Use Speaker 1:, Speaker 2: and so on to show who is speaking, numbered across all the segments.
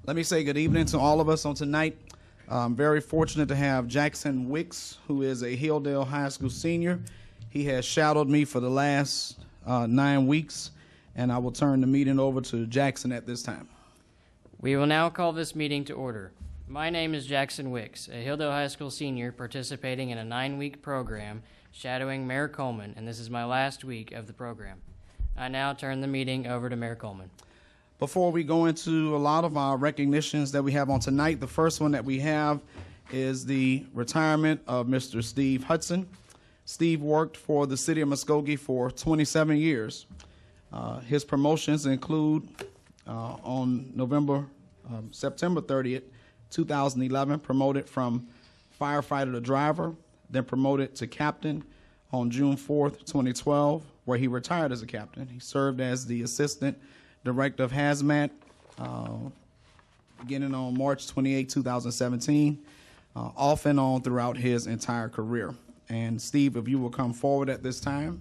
Speaker 1: Let me say good evening to all of us on tonight. I'm very fortunate to have Jackson Wicks, who is a Hilldale High School senior. He has shadowed me for the last 9 weeks, and I will turn the meeting over to Jackson at this time.
Speaker 2: We will now call this meeting to order. My name is Jackson Wicks, a Hilldale High School senior participating in a 9-week program shadowing Mayor Coleman, and this is my last week of the program. I now turn the meeting over to Mayor Coleman.
Speaker 1: Before we go into a lot of our recognitions that we have on tonight, the first one that we have is the retirement of Mr. Steve Hudson. Steve worked for the city of Muskogee for 27 years. His promotions include on September 30th, 2011, promoted from firefighter to driver, then promoted to captain on June 4th, 2012, where he retired as a captain. He served as the assistant director of hazmat beginning on March 28, 2017, off and on throughout his entire career. And Steve, if you will come forward at this time.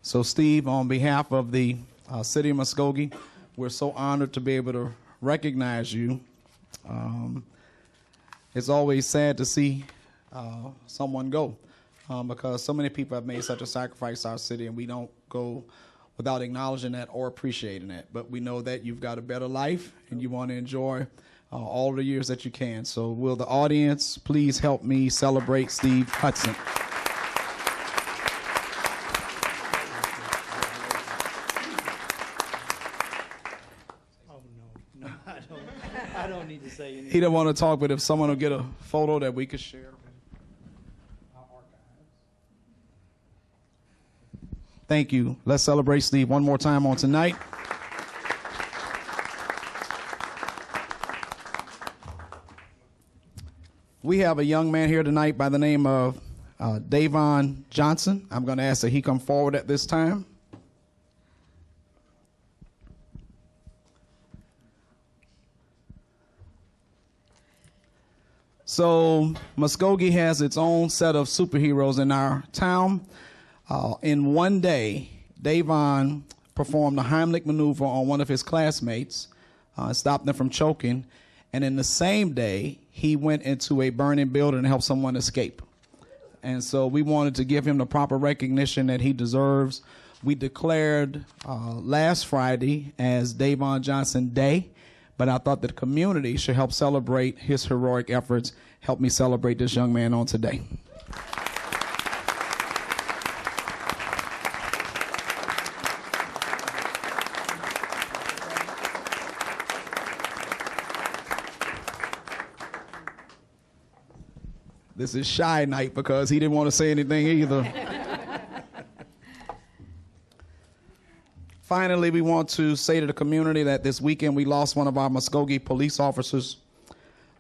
Speaker 1: So Steve, on behalf of the city of Muskogee, we're so honored to be able to recognize you. It's always sad to see someone go because so many people have made such a sacrifice to our city, and we don't go without acknowledging that or appreciating that. But we know that you've got a better life and you want to enjoy all the years that you can. So will the audience please help me celebrate Steve Hudson?
Speaker 3: I don't need to say anything.
Speaker 1: He didn't want to talk, but if someone will get a photo that we could share. Thank you. Let's celebrate Steve one more time on tonight. We have a young man here tonight by the name of Davon Johnson. I'm going to ask that he come forward at this time. So Muskogee has its own set of superheroes in our town. In one day, Davon performed a Heimlich maneuver on one of his classmates, stopped them from choking, and in the same day, he went into a burning building and helped someone escape. And so we wanted to give him the proper recognition that he deserves. We declared last Friday as Davon Johnson Day, but I thought that the community should help celebrate his heroic efforts. Help me celebrate this young man on today. This is shy night because he didn't want to say anything either. Finally, we want to say to the community that this weekend we lost one of our Muskogee police officers,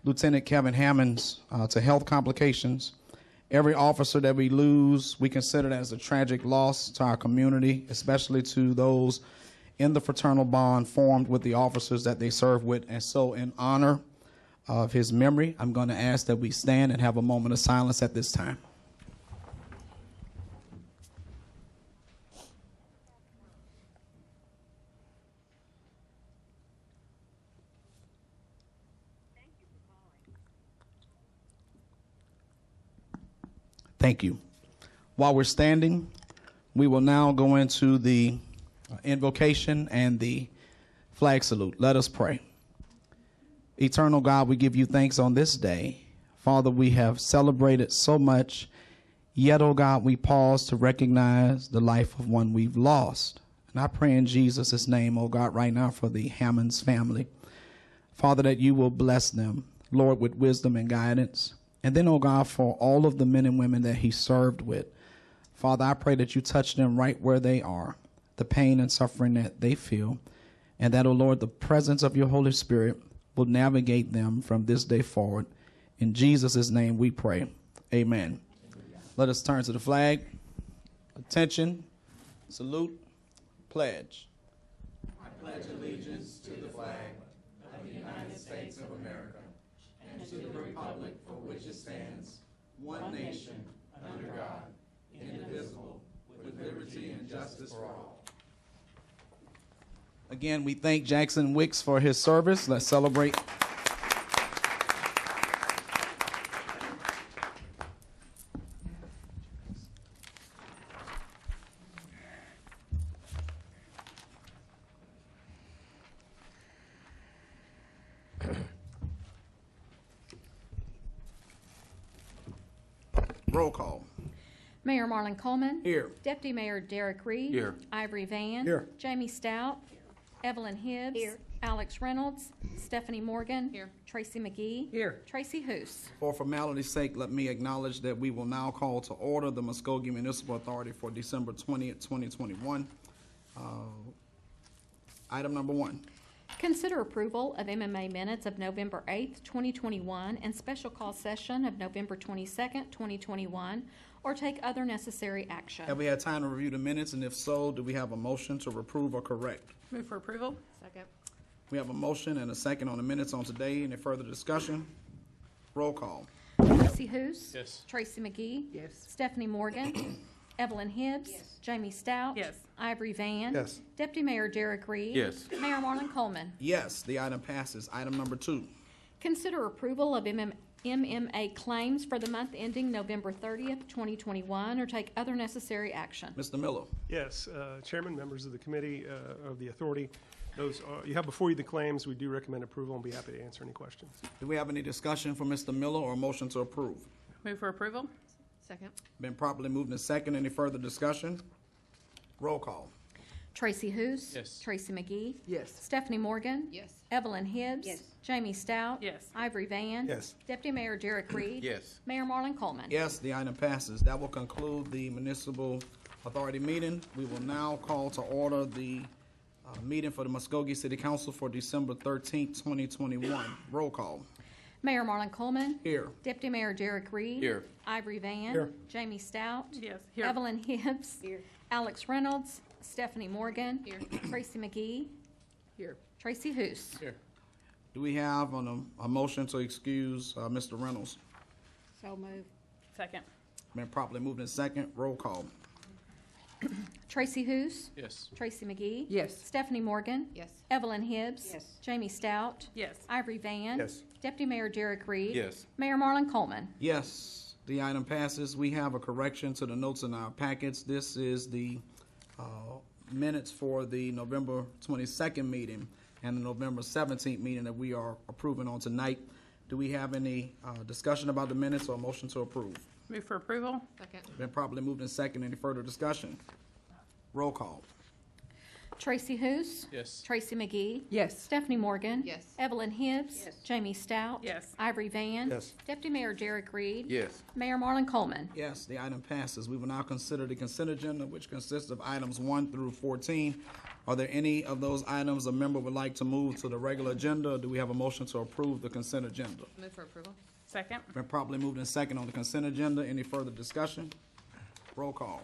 Speaker 1: Lieutenant Kevin Hammonds, to health complications. Every officer that we lose, we consider that as a tragic loss to our community, especially to those in the fraternal bond formed with the officers that they serve with. And so in honor of his memory, I'm going to ask that we stand and have a moment of silence at this time. Thank you. While we're standing, we will now go into the invocation and the flag salute. Let us pray. Eternal God, we give you thanks on this day. Father, we have celebrated so much, yet, oh God, we pause to recognize the life of one we've lost. And I pray in Jesus' name, oh God, right now for the Hammonds family. Father, that you will bless them, Lord, with wisdom and guidance. And then, oh God, for all of the men and women that he served with. Father, I pray that you touch them right where they are, the pain and suffering that they feel, and that, oh Lord, the presence of your Holy Spirit will navigate them from this day forward. In Jesus' name we pray. Amen. Let us turn to the flag. Attention, salute, pledge. I pledge allegiance to the flag of the United States of America and to the republic for which it stands, one nation, under God, indivisible, justice for all. Again, we thank Jackson Wicks for his service. Let's celebrate. Roll call.
Speaker 4: Mayor Marlon Coleman.
Speaker 1: Here.
Speaker 4: Deputy Mayor Derek Reed.
Speaker 5: Here.
Speaker 4: Ivory Van.
Speaker 1: Here.
Speaker 4: Jamie Stout. Evelyn Hibbs.
Speaker 6: Here.
Speaker 4: Alex Reynolds. Stephanie Morgan.
Speaker 6: Here.
Speaker 4: Tracy McGee.
Speaker 3: Here.
Speaker 4: Tracy Hoos.
Speaker 1: For formality's sake, let me acknowledge that we will now call to order the Muskogee Municipal Authority for December 20th, 2021. Item number 1.
Speaker 4: Consider approval of MMA minutes of November 8th, 2021, and special call session of November 22nd, 2021, or take other necessary action.
Speaker 1: Have we had time to review the minutes, and if so, do we have a motion to approve or correct?
Speaker 6: Move for approval. Second.
Speaker 1: We have a motion and a second on the minutes on today. Any further discussion? Roll call.
Speaker 4: Tracy Hoos.
Speaker 5: Yes.
Speaker 4: Tracy McGee.
Speaker 6: Yes.
Speaker 4: Stephanie Morgan. Evelyn Hibbs.
Speaker 6: Yes.
Speaker 4: Jamie Stout.
Speaker 6: Yes.
Speaker 4: Ivory Van.
Speaker 1: Yes.
Speaker 4: Deputy Mayor Derek Reed.
Speaker 5: Yes.
Speaker 4: Mayor Marlon Coleman.
Speaker 1: Yes, the item passes. Item number 2.
Speaker 4: Consider approval of MMA claims for the month ending November 30th, 2021, or take other necessary action.
Speaker 1: Mr. Miller.
Speaker 7: Yes, Chairman, members of the committee, of the authority, those you have before you the claims. We do recommend approval and be happy to answer any questions.
Speaker 1: Do we have any discussion for Mr. Miller or a motion to approve?
Speaker 6: Move for approval. Second.
Speaker 1: Been properly moved in second. Any further discussion? Roll call.
Speaker 4: Tracy Hoos.
Speaker 5: Yes.
Speaker 4: Tracy McGee.
Speaker 3: Yes.
Speaker 4: Stephanie Morgan.
Speaker 6: Yes.
Speaker 4: Evelyn Hibbs.
Speaker 6: Yes.
Speaker 4: Jamie Stout.
Speaker 6: Yes.
Speaker 4: Ivory Van.
Speaker 7: Yes.
Speaker 4: Deputy Mayor Derek Reed.
Speaker 5: Yes.
Speaker 4: Mayor Marlon Coleman.
Speaker 1: Yes, the item passes. That will conclude the municipal authority meeting. We will now call to order the meeting for the Muskogee City Council for December 13th, 2021. Roll call.
Speaker 4: Mayor Marlon Coleman.
Speaker 1: Here.
Speaker 4: Deputy Mayor Derek Reed.
Speaker 5: Here.
Speaker 4: Ivory Van.
Speaker 1: Here.
Speaker 4: Jamie Stout.
Speaker 6: Yes.
Speaker 4: Evelyn Hibbs.
Speaker 6: Here.
Speaker 4: Alex Reynolds. Stephanie Morgan.
Speaker 6: Here.
Speaker 4: Tracy McGee.
Speaker 6: Here.
Speaker 4: Tracy Hoos.
Speaker 5: Here.
Speaker 1: Do we have a motion to excuse Mr. Reynolds?
Speaker 6: So move. Second.
Speaker 1: Been properly moved in second. Roll call.
Speaker 4: Tracy Hoos.
Speaker 5: Yes.
Speaker 4: Tracy McGee.
Speaker 3: Yes.
Speaker 4: Stephanie Morgan.
Speaker 6: Yes.
Speaker 4: Evelyn Hibbs.
Speaker 6: Yes.
Speaker 4: Jamie Stout.
Speaker 6: Yes.
Speaker 4: Ivory Van.
Speaker 7: Yes.
Speaker 4: Deputy Mayor Derek Reed.
Speaker 5: Yes.
Speaker 4: Mayor Marlon Coleman.
Speaker 1: Yes, the item passes. We have a correction to the notes in our packets. This is the minutes for the November 22nd meeting and the November 17th meeting that we are approving on tonight. Do we have any discussion about the minutes or a motion to approve?
Speaker 6: Move for approval. Second.
Speaker 1: Been properly moved in second. Any further discussion? Roll call.
Speaker 4: Tracy Hoos.
Speaker 5: Yes.
Speaker 4: Tracy McGee.
Speaker 3: Yes.
Speaker 4: Stephanie Morgan.
Speaker 6: Yes.
Speaker 4: Evelyn Hibbs.
Speaker 6: Yes.
Speaker 4: Jamie Stout.
Speaker 6: Yes.
Speaker 4: Ivory Van.
Speaker 7: Yes.
Speaker 4: Deputy Mayor Derek Reed.
Speaker 5: Yes.
Speaker 4: Mayor Marlon Coleman.
Speaker 1: Yes, the item passes. We will now consider the consent agenda, which consists of items 1 through 14. Are there any of those items a member would like to move to the regular agenda, or do we have a motion to approve the consent agenda?
Speaker 6: Move for approval. Second.
Speaker 1: Been properly moved in second on the consent agenda. Any further discussion? Roll call.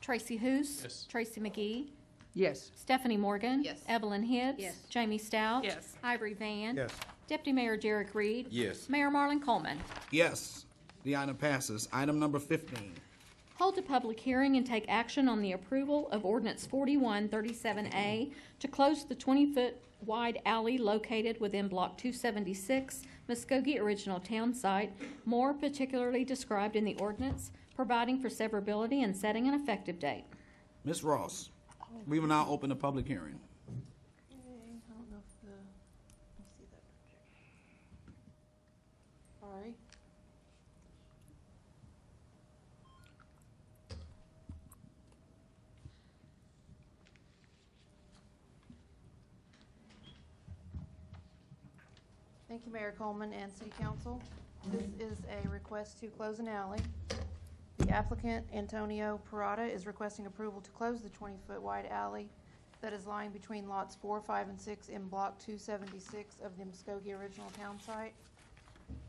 Speaker 4: Tracy Hoos.
Speaker 5: Yes.
Speaker 4: Tracy McGee.
Speaker 3: Yes.
Speaker 4: Stephanie Morgan.
Speaker 6: Yes.
Speaker 4: Evelyn Hibbs.
Speaker 6: Yes.
Speaker 4: Jamie Stout.
Speaker 6: Yes.
Speaker 4: Ivory Van.
Speaker 7: Yes.
Speaker 4: Deputy Mayor Derek Reed.
Speaker 5: Yes.
Speaker 4: Mayor Marlon Coleman.
Speaker 1: Yes, the item passes. Item number 15.
Speaker 4: Hold a public hearing and take action on the approval of ordinance 4137A to close the 20-foot wide alley located within Block 276, Muskogee Original Town Site, more particularly described in the ordinance, providing for severability and setting an effective date.
Speaker 1: Ms. Ross, we will now open the public hearing.
Speaker 6: I don't know if the, let's see that picture. Sorry.
Speaker 8: Thank you, Mayor Coleman and City Council. This is a request to close an alley. The applicant, Antonio Parada, is requesting approval to close the 20-foot wide alley that is lying between lots 4, 5, and 6 in Block 276 of the Muskogee Original Town Site.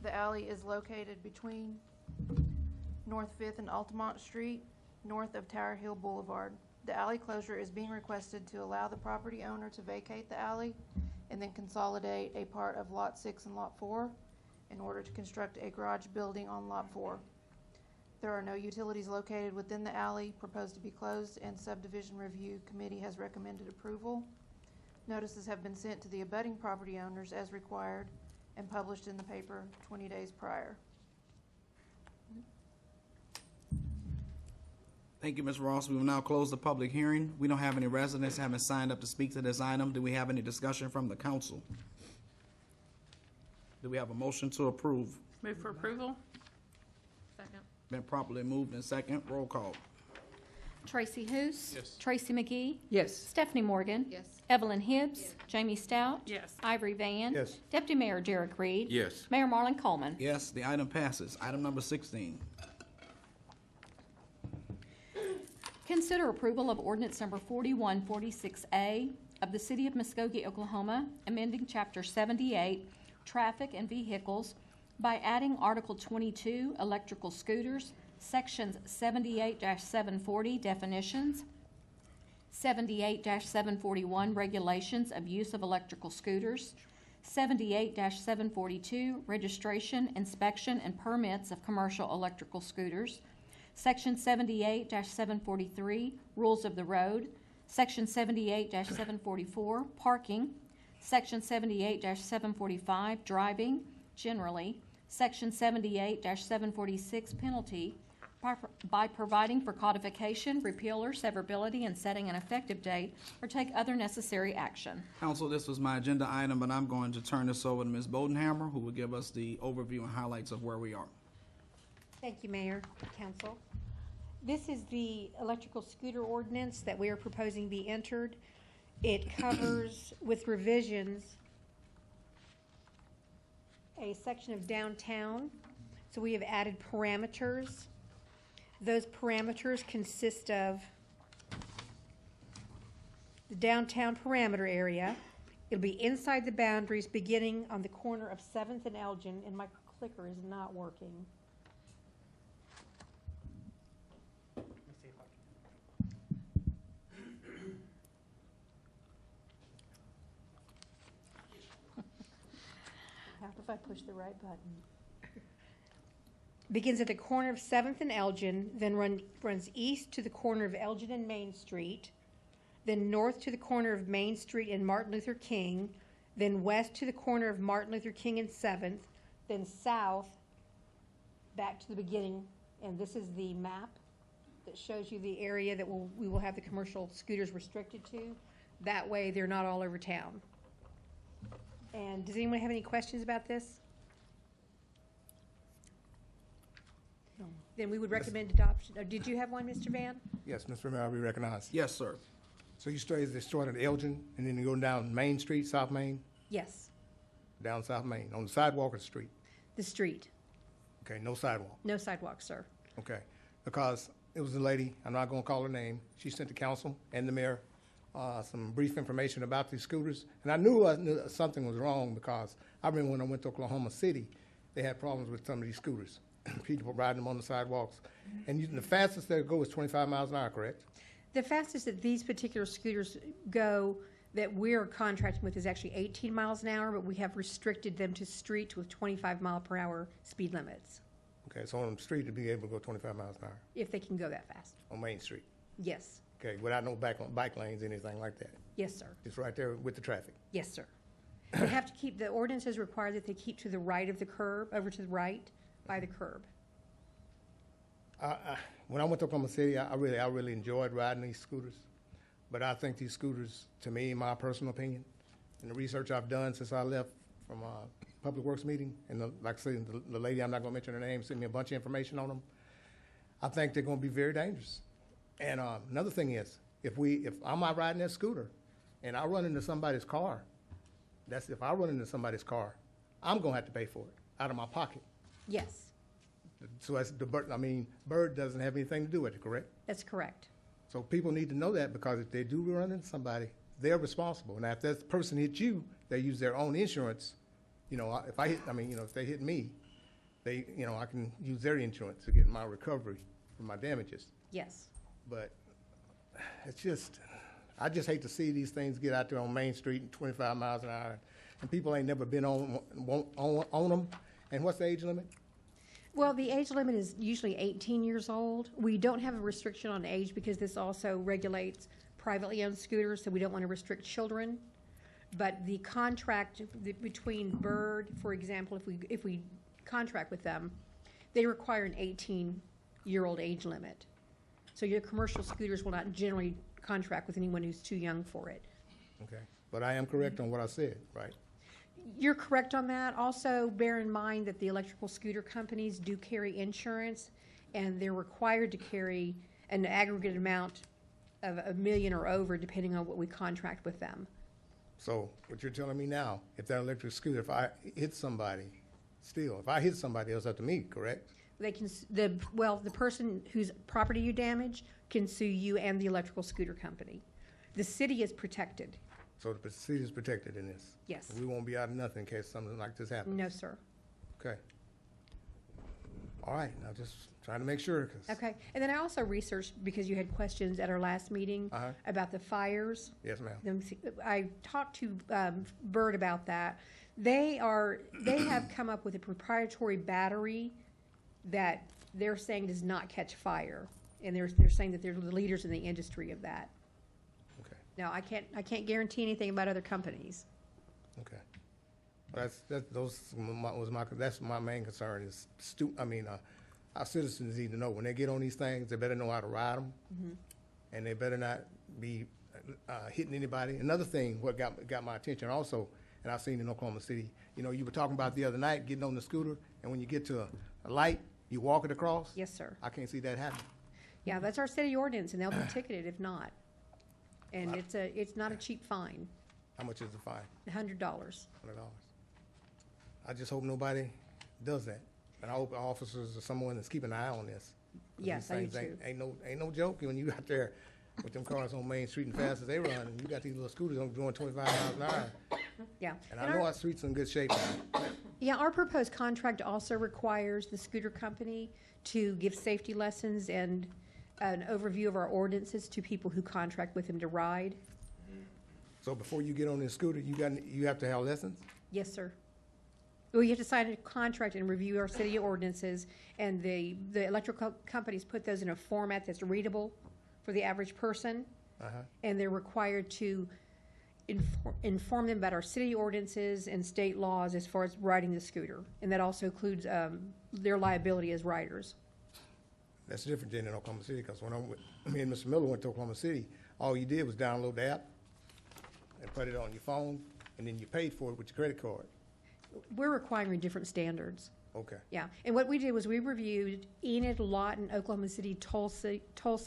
Speaker 8: The alley is located between North 5th and Altamont Street, north of Tower Hill Boulevard. The alley closure is being requested to allow the property owner to vacate the alley and then consolidate a part of Lot 6 and Lot 4 in order to construct a garage building on Lot 4. There are no utilities located within the alley proposed to be closed, and subdivision review committee has recommended approval. Notices have been sent to the abutting property owners as required and published in the paper 20 days prior.
Speaker 1: Thank you, Ms. Ross. We will now close the public hearing. We don't have any residents having signed up to speak to this item. Do we have any discussion from the council? Do we have a motion to approve?
Speaker 6: Move for approval. Second.
Speaker 1: Been properly moved and second. Roll call.
Speaker 4: Tracy Hous.
Speaker 7: Yes.
Speaker 4: Tracy McGee.
Speaker 6: Yes.
Speaker 4: Stephanie Morgan.
Speaker 6: Yes.
Speaker 4: Evelyn Hibbs. Jamie Stout.
Speaker 6: Yes.
Speaker 4: Ivory Van.
Speaker 5: Yes.
Speaker 4: Deputy Mayor Derek Reed.
Speaker 5: Yes.
Speaker 4: Mayor Marlon Coleman.
Speaker 1: Yes, the item passes. Item number 16.
Speaker 4: Consider approval of ordinance number 4146A of the City of Muskogee, Oklahoma, amending Chapter 78, Traffic and Vehicles, by adding Article 22, Electrical Scooters, Sections 78-740, Definitions, 78-741, Regulations of Use of Electrical Scooters, 78-742, Registration, Inspection, and Permits of Commercial Electrical Scooters, Section 78-743, Rules of the Road, Section 78-744, Parking, Section 78-745, Driving, generally, Section 78-746, Penalty, by providing for codification, repeal or severability, and setting an effective date, or take other necessary action.
Speaker 1: Council, this was my agenda item, but I'm going to turn this over to Ms. Bodenhammer, who will give us the overview and highlights of where we are.
Speaker 9: Thank you, Mayor, Council. This is the electrical scooter ordinance that we are proposing be entered. It covers, with revisions, a section of downtown. So we have added parameters. Those parameters consist of the downtown parameter area. It'll be inside the boundaries beginning on the corner of 7th and Elgin, and my clicker is not working. If I push the right button. Begins at the corner of 7th and Elgin, then runs east to the corner of Elgin and Main Street, then north to the corner of Main Street and Martin Luther King, then west to the corner of Martin Luther King and 7th, then south back to the beginning. And this is the map that shows you the area that we will have the commercial scooters restricted to. That way they're not all over town. And does anyone have any questions about this? No. Then we would recommend adoption. Did you have one, Mr. Van?
Speaker 5: Yes, Mr. Mayor, I'll be recognized.
Speaker 1: Yes, sir.
Speaker 5: So you started at Elgin, and then you go down Main Street, South Main,
Speaker 9: Yes,
Speaker 5: down South Main, on the sidewalk or the street?
Speaker 9: the street.
Speaker 5: Okay, no sidewalk.
Speaker 9: No sidewalk, sir.
Speaker 5: Okay, because it was a lady, I'm not gonna call her name, she sent the council and the mayor some brief information about these scooters. And I knew something was wrong because I remember when I went to Oklahoma City, they had problems with some of these scooters. People riding them on the sidewalks. And the fastest they go is 25 miles an hour, correct?
Speaker 9: The fastest that these particular scooters go that we're contracting with is actually 18 miles an hour, but we have restricted them to streets with 25 mile per hour speed limits,
Speaker 5: Okay, so on the street to be able to go 25 miles an hour
Speaker 9: if they can go that fast.
Speaker 5: on Main Street.
Speaker 9: Yes,
Speaker 5: Okay, without no bike lanes, anything like that.
Speaker 9: yes, sir.
Speaker 5: It's right there with the traffic.
Speaker 9: Yes, sir. They have to keep, the ordinances require that they keep to the right of the curb, over to the right by the curb.
Speaker 5: When I went to Oklahoma City, I really enjoyed riding these scooters. But I think these scooters, to me, in my personal opinion, and the research I've done since I left from a Public Works meeting, and like I said, the lady, I'm not gonna mention her name, sent me a bunch of information on them. I think they're gonna be very dangerous. And another thing is, if I'm out riding that scooter and I run into somebody's car, if I run into somebody's car, I'm gonna have to pay for it out of my pocket.
Speaker 9: Yes,
Speaker 5: So that's Bird doesn't have anything to do with it, correct?
Speaker 9: that's correct.
Speaker 5: So people need to know that, because if they do run into somebody, they're responsible. Now, if that person hits you, they use their own insurance. If they hit me, I can use their insurance to get my recovery for my damages.
Speaker 9: Yes,
Speaker 5: But I just hate to see these things get out there on Main Street at 25 miles an hour, and people ain't never been on them. And what's the age limit?
Speaker 9: Well, the age limit is usually 18 years old. We don't have a restriction on age because this also regulates privately owned scooters, so we don't want to restrict children. But the contract between Bird, for example, if we contract with them, they require an 18-year-old age limit. So your commercial scooters will not generally contract with anyone who's too young for it.
Speaker 5: Okay, but I am correct on what I said, right?
Speaker 9: You're correct on that. Also, bear in mind that the electrical scooter companies do carry insurance, and they're required to carry an aggregate amount of $1 million or over, depending on what we contract with them.
Speaker 5: So what you're telling me now, if that electric scooter, if I hit somebody, if I hit somebody, it's up to me, correct?
Speaker 9: They can, the person whose property you damage can sue you and the electrical scooter company. The city is protected.
Speaker 5: So the city is protected in this?
Speaker 9: Yes.
Speaker 5: We won't be out of nothing in case something like this happens?
Speaker 9: No, sir.
Speaker 5: Okay. All right, now just trying to make sure, 'cause-
Speaker 9: Okay. And then I also researched, because you had questions at our last meeting about the fires.
Speaker 5: Yes, ma'am.
Speaker 9: I talked to Bird about that. They have come up with a proprietary battery that they're saying does not catch fire, and they're saying that they're the leaders in the industry of that.
Speaker 5: Okay,
Speaker 9: Now, I can't guarantee anything about other companies.
Speaker 5: okay. Well, that's my main concern is our citizens need to know when they get on these things, they better know how to ride them, and they better not be hitting anybody. Another thing, what got my attention also, and I've seen in Oklahoma City, you were talking about the other night getting on the scooter, and when you get to a light, you walk it across.
Speaker 9: Yes, sir.
Speaker 5: I can't see that happening.
Speaker 9: Yeah, that's our city ordinance, and they'll be ticketed if not. And it's not a cheap fine,
Speaker 5: How much is the fine?
Speaker 9: $100.
Speaker 5: $100. I just hope nobody does that. And I hope officers or someone is keeping an eye on this. 'Cause
Speaker 9: Yes,
Speaker 5: these
Speaker 9: I do
Speaker 5: things
Speaker 9: too.
Speaker 5: Ain't no joke when you out there with them cars on Main Street and fast as they run, and you got these little scooters going 25 miles an hour.
Speaker 9: Yeah.
Speaker 5: And I know our streets in good shape now.
Speaker 9: Yeah, our proposed contract also requires the scooter company to give safety lessons and an overview of our ordinances to people who contract with them to ride.
Speaker 5: So before you get on this scooter, you have to have lessons?
Speaker 9: Yes, sir. Well, you have to sign a contract and review our city ordinances, and the electrical companies put those in a format that's readable for the average person, and they're required to inform them about our city ordinances and state laws as far as riding the scooter, and that also includes their liability as riders.
Speaker 5: That's different than in Oklahoma City, because when me and Mr. Miller went to Oklahoma City, all you did was download the app and put it on your phone, and then you paid for it with your credit card.
Speaker 9: We're requiring different standards.
Speaker 5: Okay.
Speaker 9: Yeah, and what we did was we reviewed Enid, Lawton, Oklahoma City, Tulsa,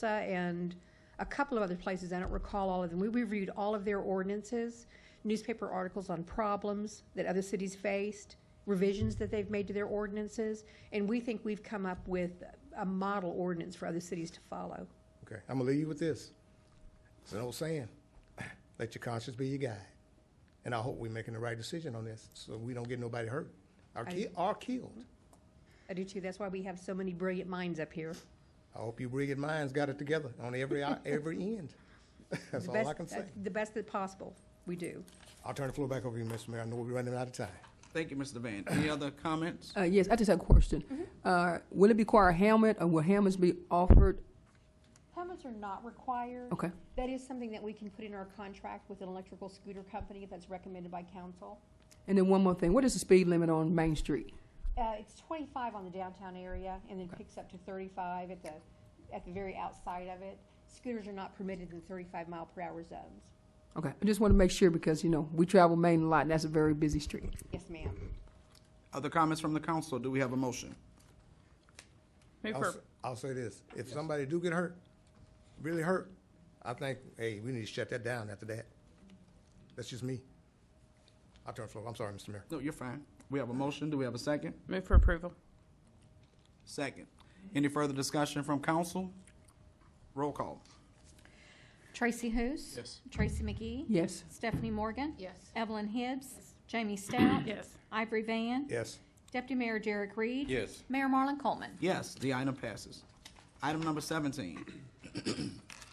Speaker 9: and a couple of other places. I don't recall all of them. We reviewed all of their ordinances, newspaper articles on problems that other cities faced, revisions that they've made to their ordinances, and we think we've come up with a model ordinance for other cities to follow.
Speaker 5: Okay, I'm gonna leave you with this. It's an old saying, let your conscience be your guide. And I hope we're making the right decision on this, so we don't get nobody hurt or killed.
Speaker 9: I do too. That's why we have so many brilliant minds up here.
Speaker 5: I hope you brilliant minds got it together on every end. That's all I can say.
Speaker 9: The best that possible, we do.
Speaker 5: I'll turn the floor back over to you, Mr. Mayor. I know we're running out of time.
Speaker 1: Thank you, Mr. Van. Any other comments?
Speaker 10: Yes, I just have a question. Will it require a helmet, or will helmets be offered?
Speaker 9: Helmets are not required.
Speaker 10: Okay.
Speaker 9: That is something that we can put in our contract with an electrical scooter company if that's recommended by council.
Speaker 10: And then one more thing, what is the speed limit on Main Street?
Speaker 9: It's 25 on the downtown area, and then picks up to 35 at the very outside of it. Scooters are not permitted in 35-mile-per-hour zones.
Speaker 10: Okay, I just want to make sure because, we travel Main a lot, and that's a very busy street.
Speaker 9: Yes, ma'am.
Speaker 1: Other comments from the council? Do we have a motion?
Speaker 5: I'll say this. If somebody do get hurt, really hurt, I think, hey, we need to shut that down after that. That's just me. I'll turn the floor. I'm sorry, Mr. Mayor.
Speaker 1: No, you're fine. We have a motion. Do we have a second?
Speaker 6: Move for approval.
Speaker 1: Second. Any further discussion from council? Roll call.
Speaker 4: Tracy Hous.
Speaker 1: Yes.
Speaker 4: Tracy McGee.
Speaker 10: Yes.
Speaker 4: Stephanie Morgan.
Speaker 8: Yes.
Speaker 4: Evelyn Hibbs. Jamie Stout.
Speaker 6: Yes.
Speaker 4: Ivory Van.
Speaker 5: Yes.
Speaker 4: Deputy Mayor Derek Reed.
Speaker 1: Yes.
Speaker 4: Mayor Marlon Coleman.
Speaker 1: Yes, the item passes. Item number 17.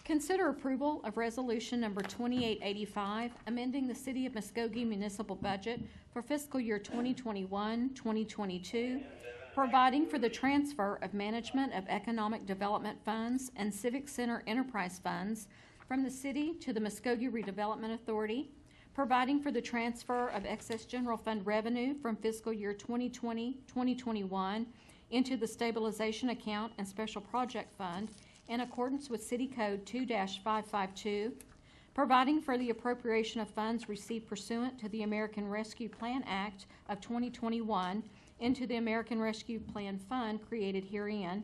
Speaker 4: Consider approval of resolution number 2885, amending the City of Muskogee municipal budget for fiscal year 2021, 2022 providing for the transfer of management of economic development funds and civic center enterprise funds from the city to the Muskogee Redevelopment Authority, providing for the transfer of excess general fund revenue from fiscal year 2020-2021 into the stabilization account and special project fund in accordance with City Code 2-552, providing for the appropriation of funds received pursuant to the American Rescue Plan Act of 2021 into the American Rescue Plan Fund created herein,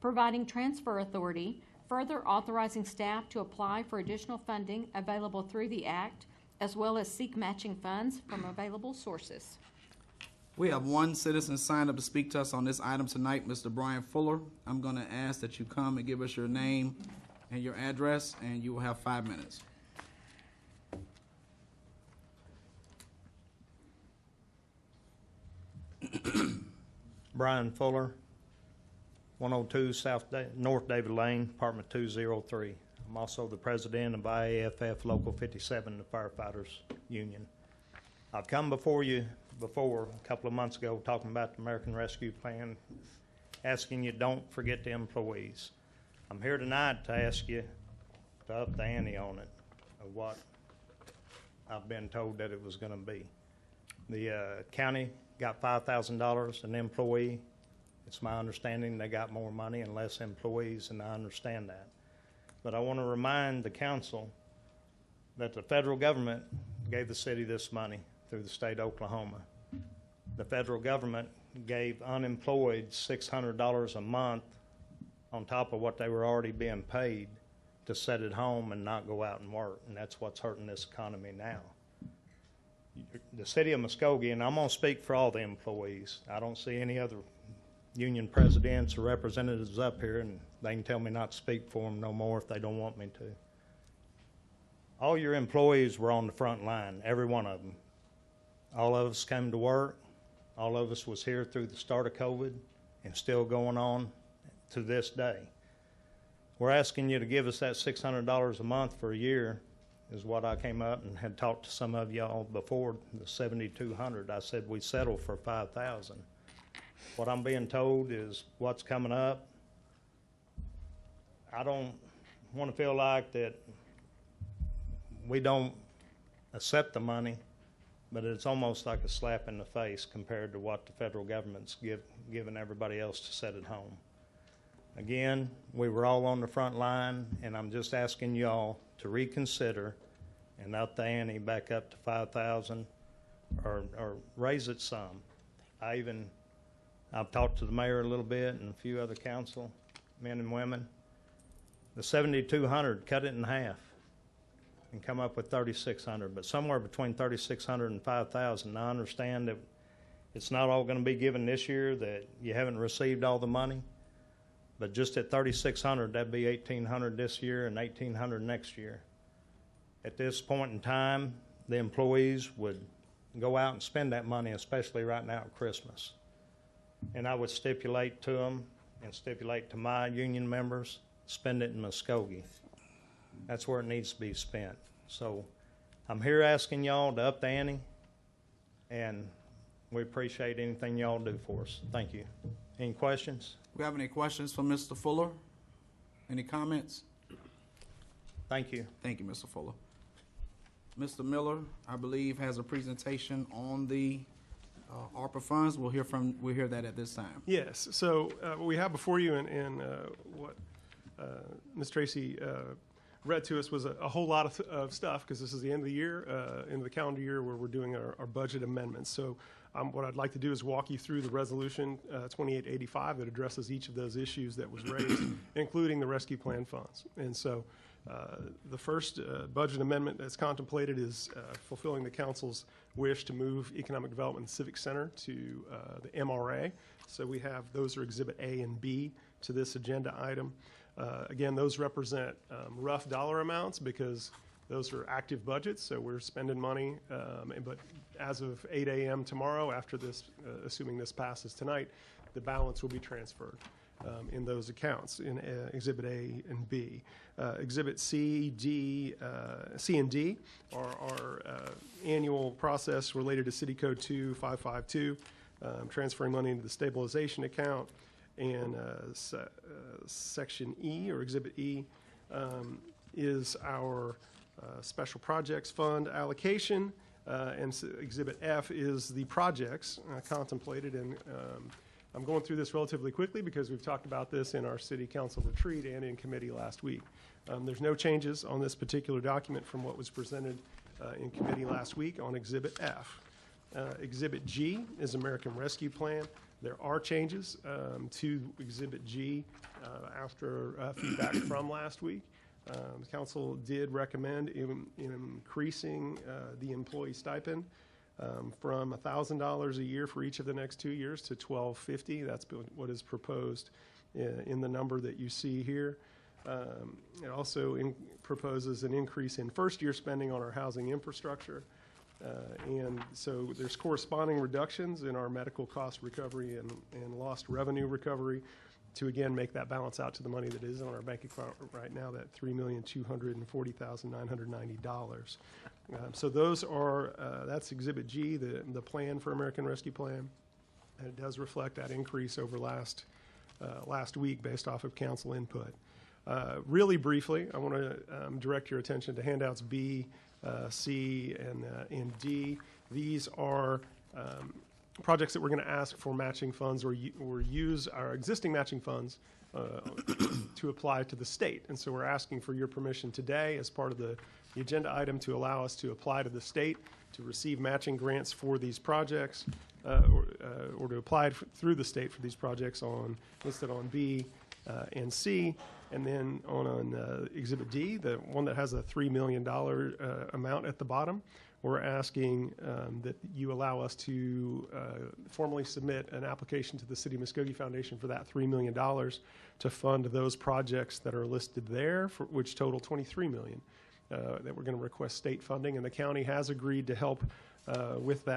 Speaker 4: providing transfer authority, further authorizing staff to apply for additional funding available through the Act, as well as seek matching funds from available sources.
Speaker 1: We have one citizen signed up to speak to us on this item tonight, Mr. Brian Fuller. I'm going to ask that you come and give us your name and your address, and you will have 5 minutes.
Speaker 11: Brian Fuller, 102 North David Lane, Apartment 203. I'm also the president of IAFF Local 57, the Firefighters Union. I've come before you before a couple of months ago talking about the American Rescue Plan, asking you don't forget the employees. I'm here tonight to ask you to up the ante on it of what I've been told that it was going to be. The county got $5,000 an employee. It's my understanding they got more money and less employees, and I understand that. But I want to remind the council that the federal government gave the city this money through the state of Oklahoma. The federal government gave unemployed $600 a month on top of what they were already being paid to sit at home and not go out and work, and that's what's hurting this economy now. The city of Muskogee, and I'm going to speak for all the employees. I don't see any other union presidents or representatives up here, and they can tell me not to speak for them no more if they don't want me to. All your employees were on the front line, every one of them. All of us came to work. All of us was here through the start of COVID and still going on to this day. We're asking you to give us that $600 a month for a year is what I came up and had talked to some of y'all before, the $7,200. I said we settle for $5,000. What I'm being told is what's coming up. I don't want to feel like that we don't accept the money, but it's almost like a slap in the face compared to what the federal government's giving everybody else to sit at home. Again, we were all on the front line, and I'm just asking y'all to reconsider and up the ante back up to $5,000 or raise it some. I've talked to the mayor a little bit and a few other council men and women. The $7,200, cut it in half and come up with $3,600, but somewhere between $3,600 and $5,000. I understand that it's not all going to be given this year, that you haven't received all the money, but just at $3,600, that'd be $1,800 this year and $1,800 next year. At this point in time, the employees would go out and spend that money, especially right now at Christmas. And I would stipulate to them and stipulate to my union members, spend it in Muskogee. That's where it needs to be spent. So I'm here asking y'all to up the ante, and we appreciate anything y'all do for us. Thank you. Any questions?
Speaker 1: We have any questions for Mr. Fuller? Any comments?
Speaker 11: Thank you.
Speaker 1: Thank you, Mr. Fuller. Mr. Miller, I believe, has a presentation on the ARPA funds. We'll hear that at this time.
Speaker 7: Yes. So what we have before you and what Ms. Tracy read to us was a whole lot of stuff, because this is the end of the year, end of the calendar year, where we're doing our budget amendments. So what I'd like to do is walk you through the resolution 2885 that addresses each of those issues that was raised, including the rescue plan funds. And so the first budget amendment that's contemplated is fulfilling the council's wish to move Economic Development and Civic Center to the MRA. So we have, those are Exhibit A and B to this agenda item. Again, those represent rough dollar amounts because those are active budgets, so we're spending money. But as of 8 a.m. tomorrow, after this, assuming this passes tonight, the balance will be transferred in those accounts in Exhibit A and B. Exhibit C and D are our annual process related to City Code 2552. transferring money into the stabilization account. And Section E, or Exhibit E, is our Special Projects Fund allocation. And Exhibit F is the projects contemplated. And I'm going through this relatively quickly because we've talked about this in our City Council retreat and in committee last week. There's no changes on this particular document from what was presented in committee last week on Exhibit F. Exhibit G is American Rescue Plan. There are changes to Exhibit G after feedback from last week. The council did recommend increasing the employee stipend from $1,000 a year for each of the next 2 years to $1,250. That's what is proposed in the number that you see here. It also proposes an increase in first-year spending on our housing infrastructure. And so there's corresponding reductions in our medical cost recovery and lost revenue recovery to, again, make that balance out to the money that is on our bank account right now, that $3,240,990. So those are, that's Exhibit G, the plan for American Rescue Plan. And it does reflect that increase over last week based off of council input. Really briefly, I want to direct your attention to handouts B, C, and D. These are projects that we're going to ask for matching funds or use our existing matching funds to apply to the state. And so we're asking for your permission today as part of the agenda item to allow us to apply to the state to receive matching grants for these projects or to apply through the state for these projects listed on B and C. And then on Exhibit D, the one that has a $3 million amount at the bottom, we're asking that you allow us to formally submit an application to the City of Muskogee Foundation for that $3 million to fund those projects that are listed there, which total $23 million, that we're going to request state funding. And the county has agreed to help with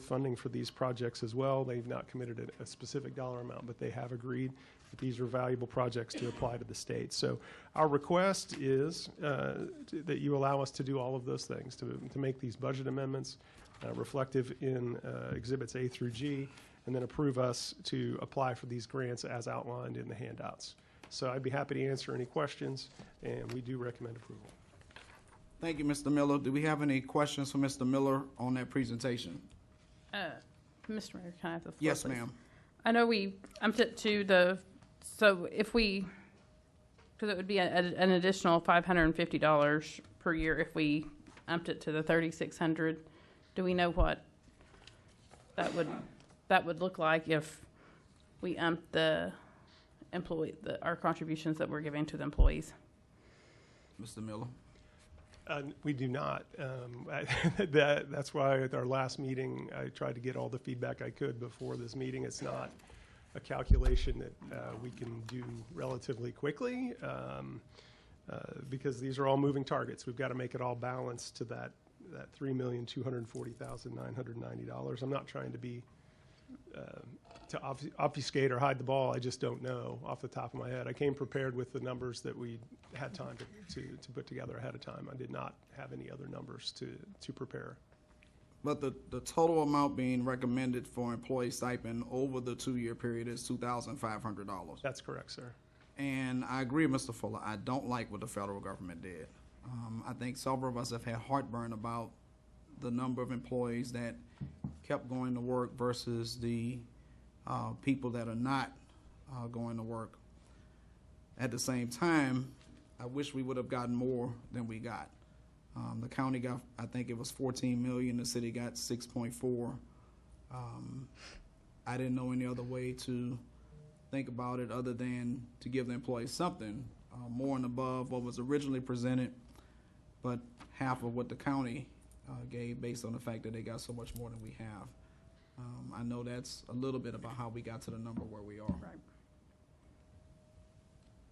Speaker 7: funding for these projects as well. They've not committed a specific dollar amount, but they have agreed that these are valuable projects to apply to the state. So our request is that you allow us to do all of those things, to make these budget amendments reflective in Exhibits A through G, and then approve us to apply for these grants as outlined in the handouts. So I'd be happy to answer any questions, and we do recommend approval.
Speaker 1: Thank you, Mr. Miller. Do we have any questions for Mr. Miller on that presentation?
Speaker 6: Mr. Mayor, can I have the floor,
Speaker 1: Yes,
Speaker 6: please?
Speaker 1: ma'am.
Speaker 6: I know we upped it to so if we, because it would be an additional $550 per year if we upped it to the $3,600. Do we know what that would look like if we upped our contributions that we're giving to the employees?
Speaker 1: Mr. Miller.
Speaker 7: We do not. That's why at our last meeting, I tried to get all the feedback I could before this meeting. It's not a calculation that we can do relatively quickly because these are all moving targets. We've got to make it all balanced to that $3,240,990. I'm not trying to be to obfuscate or hide the ball. I just don't know off the top of my head. I came prepared with the numbers that we had time to put together ahead of time. I did not have any other numbers to prepare.
Speaker 1: But the total amount being recommended for employee stipend over the 2-year period is $2,500.
Speaker 7: That's correct, sir.
Speaker 1: And I agree, Mr. Fuller. I don't like what the federal government did. I think several of us have had heartburn about the number of employees that kept going to work versus the people that are not going to work. At the same time, I wish we would have gotten more than we got. The county got, I think it was $14 million. The city got $6.4. I didn't know any other way to think about it other than to give the employees something more and above what was originally presented, but half of what the county gave based on the fact that they got so much more than we have. I know that's a little bit about how we got to the number where we are.
Speaker 6: Right.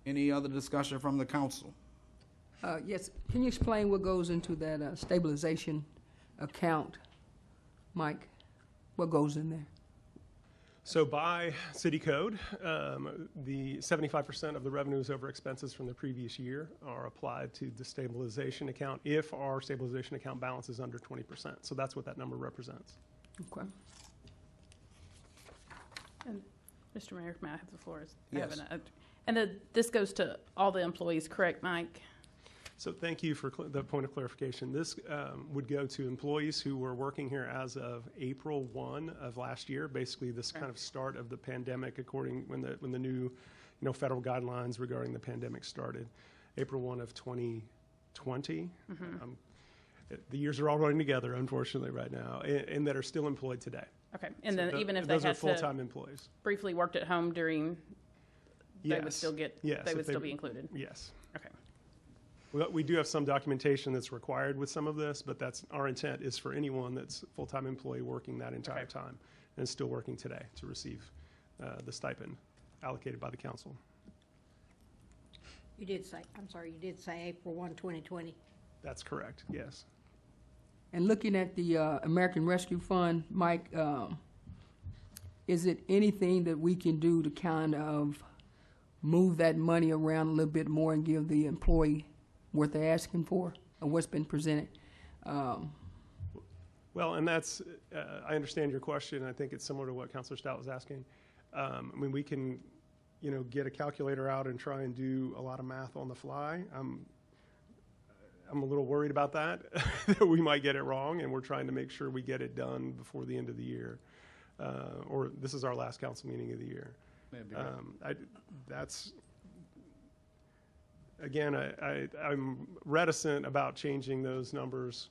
Speaker 1: Any other discussion from the council?
Speaker 10: Yes, can you explain what goes into that stabilization account, Mike? What goes in there?
Speaker 7: So by city code, the 75% of the revenues over expenses from the previous year are applied to the stabilization account if our stabilization account balance is under 20%. So that's what that number represents.
Speaker 10: Okay.
Speaker 6: And Mr. Mayor, may I have the floor?
Speaker 1: Yes.
Speaker 6: This goes to all the employees, correct, Mike?
Speaker 7: So thank you for the point of clarification. This would go to employees who were working here as of April 1 of last year, basically this kind of start of the pandemic, when the new federal guidelines regarding the pandemic started, April 1 of 2020. The years are all running together, unfortunately, right now, and that are still employed today.
Speaker 6: Okay, and
Speaker 7: So
Speaker 6: then even if they
Speaker 7: those are
Speaker 6: had
Speaker 7: full-time
Speaker 6: to
Speaker 7: employees.
Speaker 6: briefly worked at home during, they would
Speaker 7: Yes.
Speaker 6: still get,
Speaker 7: Yes,
Speaker 6: they
Speaker 7: if
Speaker 6: would still be included?
Speaker 7: Yes.
Speaker 6: Okay.
Speaker 7: We do have some documentation that's required with some of this, but that's our intent is for anyone that's a full-time employee working that entire time and still working today to receive the stipend allocated by the council.
Speaker 9: You did say April 1, 2020.
Speaker 7: That's correct, yes.
Speaker 10: And looking at the American Rescue Fund, Mike, is it anything that we can do to kind of move that money around a little bit more and give the employee what they're asking for or what's been presented?
Speaker 7: Well, and that's, I understand your question. I think it's similar to what Councilor Stout was asking. I mean, we can, get a calculator out and try and do a lot of math on the fly. I'm a little worried about that, that we might get it wrong, and we're trying to make sure we get it done before the end of the year. Or this is our last council meeting of the year. I'm reticent about changing those numbers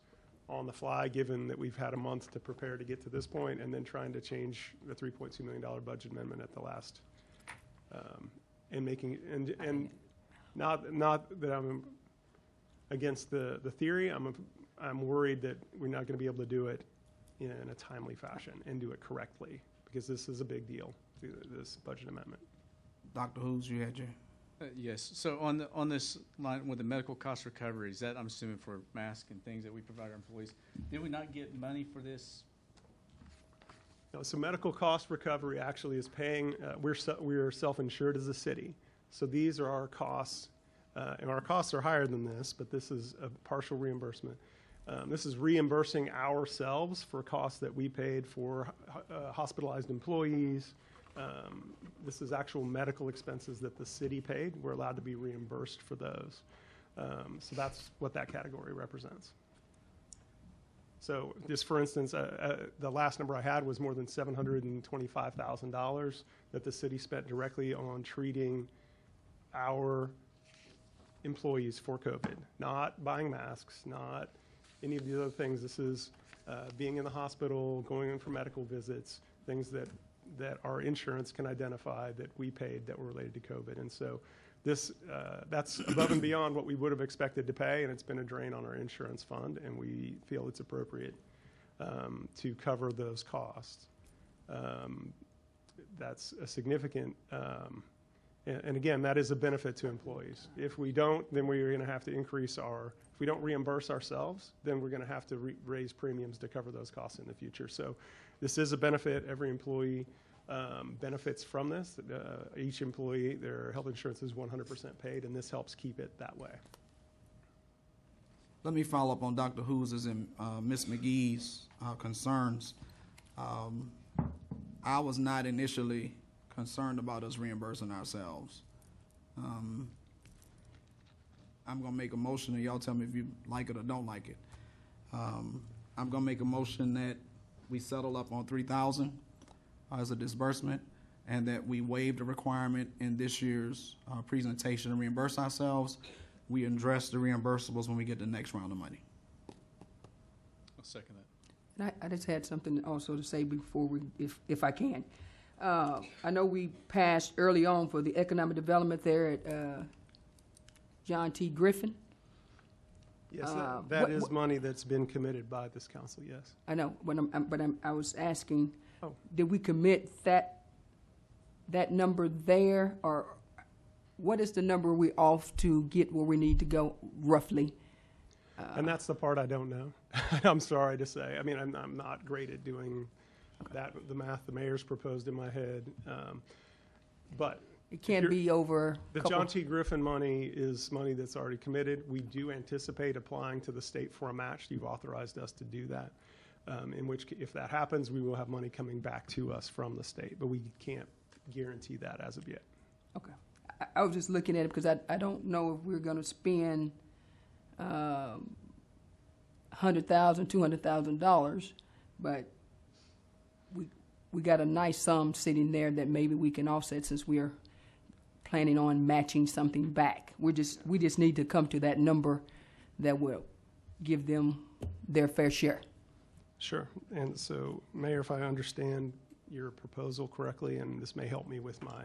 Speaker 7: on the fly, given that we've had a month to prepare to get to this point, and then trying to change the $3.2 million budget amendment at the last, and not that I'm against the theory. I'm worried that we're not going to be able to do it in a timely fashion and do it correctly, because this is a big deal, this budget amendment.
Speaker 1: Dr. Hughes, you had your...
Speaker 3: Yes. So on this line with the medical cost recovery, is that, I'm assuming, for masks and things that we provide our employees? Did we not get money for this?
Speaker 7: No, so medical cost recovery actually is paying. We're self-insured as a city, so these are our costs, and our costs are higher than this, but this is a partial reimbursement. This is reimbursing ourselves for costs that we paid for hospitalized employees. This is actual medical expenses that the city paid. We're allowed to be reimbursed for those. So that's what that category represents. So just for instance, the last number I had was more than $725,000 that the city spent directly on treating our employees for COVID, not buying masks, not any of the other things. This is being in the hospital, going in for medical visits, things that our insurance can identify that we paid that were related to COVID. And so this, that's above and beyond what we would have expected to pay, and it's been a drain on our insurance fund, and we feel it's appropriate to cover those costs. That's a significant, and again, that is a benefit to employees. If we don't, then we're going to have to increase if we don't reimburse ourselves, then we're going to have to raise premiums to cover those costs in the future. So this is a benefit. Every employee benefits from this. Each employee, their health insurance is 100% paid, and this helps keep it that way.
Speaker 1: Let me follow up on Dr. Hughes' and Ms. McGee's concerns. I was not initially concerned about us reimbursing ourselves. I'm going to make a motion, and y'all tell me if you like it or don't like it. I'm going to make a motion that we settle up on $3,000 as a disbursement, and that we waive the requirement in this year's presentation to reimburse ourselves. We address the reimbursables when we get the next round of money.
Speaker 3: I'll second that.
Speaker 10: And I just had something also to say before if I can. I know we passed early on for the economic development there at John T. Griffin.
Speaker 7: Yes, that is money that's been committed by this council, yes.
Speaker 10: I know, but I was asking,
Speaker 7: Oh.
Speaker 10: did we commit that number there, or what is the number we off to get where we need to go roughly?
Speaker 7: And that's the part I don't know. I'm sorry to say. I mean, I'm not great at doing the math the mayor's proposed in my head. But
Speaker 10: It can't be over
Speaker 7: the John T. Griffin money is money that's already committed. We do anticipate applying to the state for a match. You've authorized us to do that. in which, if that happens, we will have money coming back to us from the state, but we can't guarantee that as of yet.
Speaker 10: Okay. I was just looking at it because I don't know if we're going to spend $100,000, $200,000, but we got a nice sum sitting there that maybe we can offset since we are planning on matching something back. We just need to come to that number that will give them their fair share.
Speaker 7: Sure. And so, Mayor, if I understand your proposal correctly, and this may help me with my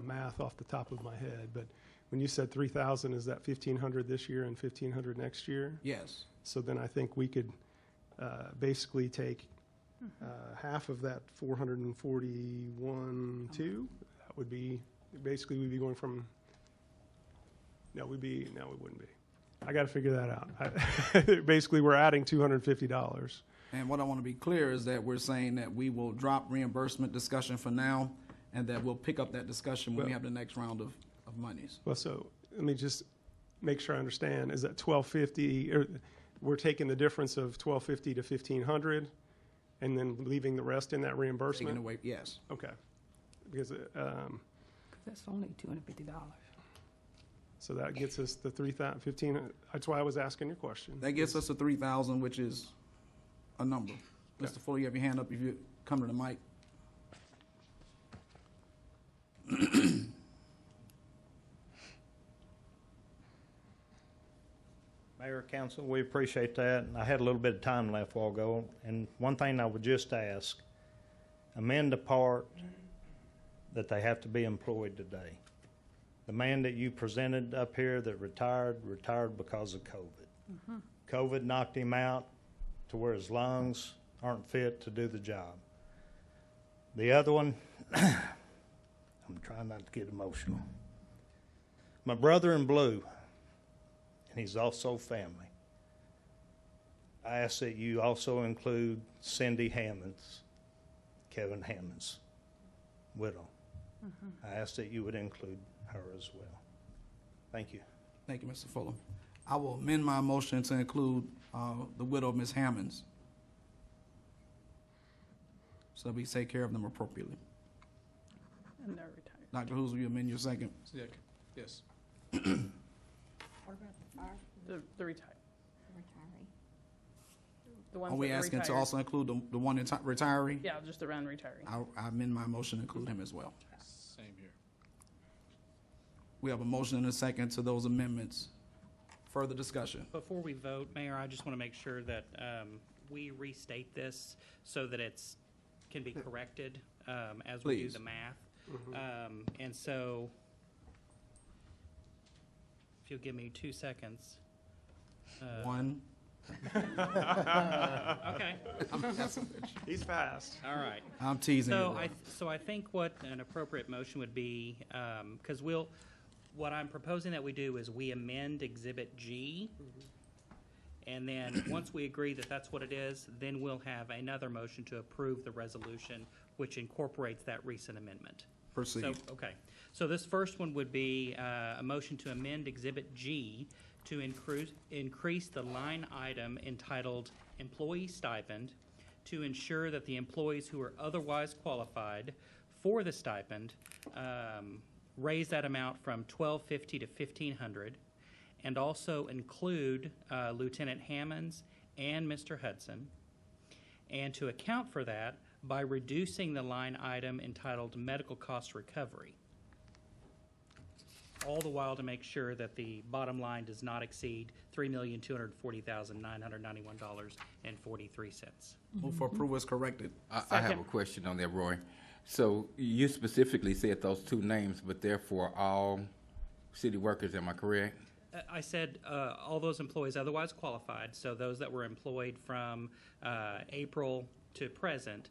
Speaker 7: math off the top of my head, but when you said 3,000, is that 1,500 this year and 1,500 next year?
Speaker 1: Yes.
Speaker 7: So then I think we could basically take half of that 441.2. That would be basically we'd be going from. No, we wouldn't be. I got to figure that out. Basically, we're adding $250.
Speaker 1: And what I want to be clear is that we're saying that we will drop reimbursement discussion for now, and that we'll pick up that discussion when we have the next round of monies.
Speaker 7: Well, so let me just make sure I understand. Is that $1,250? Or we're taking the difference of $1,250 to $1,500, and then leaving the rest in that reimbursement?
Speaker 1: Taking away, yes.
Speaker 7: Okay. Because
Speaker 10: That's only $250.
Speaker 7: so that gets us the 3,000, 1,500. That's why I was asking your question.
Speaker 1: That gets us to 3,000, which is a number.
Speaker 7: Okay.
Speaker 1: Mr. Fuller, you have your hand up if you come to the mic.
Speaker 11: Mayor, Council, we appreciate that. I had a little bit of time left a while ago, and one thing I would just ask, amend the part that they have to be employed today. The man that you presented up here that retired because of COVID. COVID knocked him out to where his lungs aren't fit to do the job. The other one, I'm trying not to get emotional. My brother in blue, and he's also family. I ask that you also include Cindy Hammonds, Kevin Hammond's widow. I ask that you would include her as well. Thank you.
Speaker 1: Thank you, Mr. Fuller. I will amend my motion to include the widow of Ms. Hammonds, so we take care of them appropriately.
Speaker 6: And they're retired.
Speaker 1: Dr. Hughes, will you amend your second?
Speaker 3: Yes.
Speaker 9: What about the fire?
Speaker 6: The retired.
Speaker 9: Retiree.
Speaker 6: The ones
Speaker 1: Are we
Speaker 6: that are
Speaker 1: asking to
Speaker 6: retired.
Speaker 1: also include the one retiree?
Speaker 6: Yeah, just around retiree.
Speaker 1: I amend my motion to include him as well.
Speaker 3: Same here.
Speaker 1: We have a motion and a second to those amendments. Further discussion?
Speaker 12: Before we vote, Mayor, I just want to make sure that we restate this so that it's can be corrected as we do
Speaker 1: Please.
Speaker 12: the math. And so, if you'll give me 2 seconds.
Speaker 1: One.
Speaker 12: Okay.
Speaker 7: He's fast.
Speaker 12: All right.
Speaker 1: I'm teasing you.
Speaker 12: So I think what an appropriate motion would be, because what I'm proposing that we do is we amend Exhibit G, and then once we agree that that's what it is, then we'll have another motion to approve the resolution, which incorporates that recent amendment.
Speaker 1: Proceed.
Speaker 12: So, okay. So this first one would be a motion to amend Exhibit G to increase the line item entitled Employee Stipend to ensure that the employees who are otherwise qualified for the stipend raise that amount from $1,250 to $1,500, and also include Lieutenant Hammonds and Mr. Hudson, and to account for that by reducing the line item entitled Medical Cost Recovery, all the while to make sure that the bottom line does not exceed $3,240,991.43.
Speaker 1: Move for approval is corrected.
Speaker 13: I have a question on that, Roy. So you specifically said those two names, but they're for all city workers, am I correct?
Speaker 12: I said all those employees otherwise qualified, so those that were employed from April to present,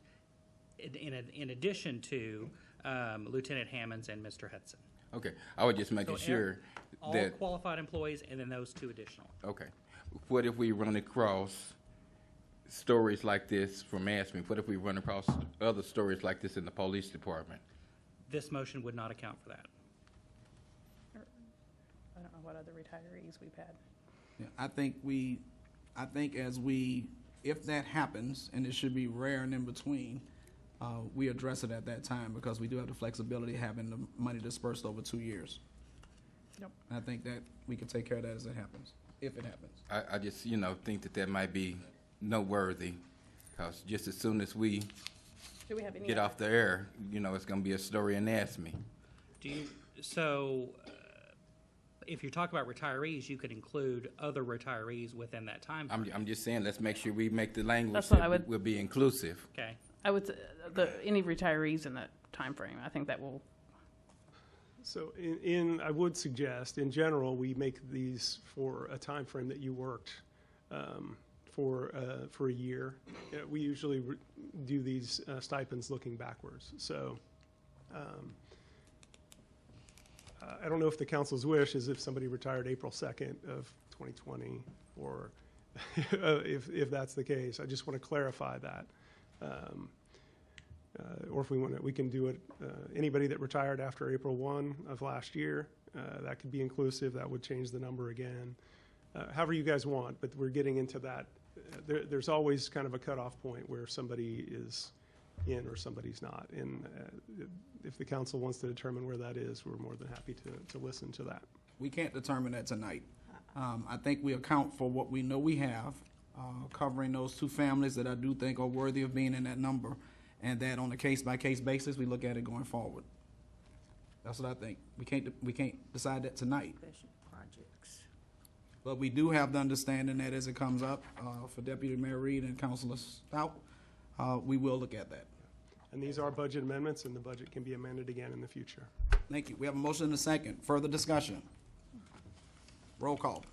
Speaker 12: in addition to Lieutenant Hammonds and Mr. Hudson.
Speaker 13: Okay, I was just making sure
Speaker 12: All
Speaker 13: that,
Speaker 12: qualified employees, and then those two additional.
Speaker 13: okay. What if we run across stories like this from ASME? What if we run across other stories like this in the police department?
Speaker 12: This motion would not account for that.
Speaker 6: I don't know what other retirees we've had.
Speaker 1: Yeah, I think as we if that happens, and it should be rare and in between, we address it at that time because we do have the flexibility of having the money dispersed over 2 years.
Speaker 6: Yep.
Speaker 1: I think that we can take care of that as it happens, if it happens.
Speaker 13: I just, think that might be noteworthy, because just as soon as we
Speaker 6: Do we have any?
Speaker 13: get off the air, it's going to be a story and ask me.
Speaker 12: If you're talking about retirees, you could include other retirees within that time.
Speaker 13: I'm just saying, let's make sure we make the language
Speaker 6: That's what I
Speaker 13: that
Speaker 6: would-
Speaker 13: will be inclusive.
Speaker 12: Okay.
Speaker 6: I would, any retirees in that time frame. I think that will,
Speaker 7: So I would suggest, in general, we make these for a time frame that you worked for a year. We usually do these stipends looking backwards. So I don't know if the council's wish is if somebody retired April 2nd of 2020, or if that's the case. I just want to clarify that. Or if we can do it, anybody that retired after April 1 of last year, that could be inclusive. That would change the number again. However you guys want, but we're getting into that. There's always kind of a cutoff point where somebody is in or somebody's not. And if the council wants to determine where that is, we're more than happy to listen to that.
Speaker 1: We can't determine that tonight. I think we account for what we know we have, covering those two families that I do think are worthy of being in that number, and that on a case-by-case basis, we look at it going forward. That's what I think. We can't decide that tonight. But we do have the understanding that as it comes up for Deputy Mayor Reed and Councilor Stout, we will look at that.
Speaker 7: And these are budget amendments, and the budget can be amended again in the future.
Speaker 1: Thank you. We have a motion and a second. Further discussion? Roll call.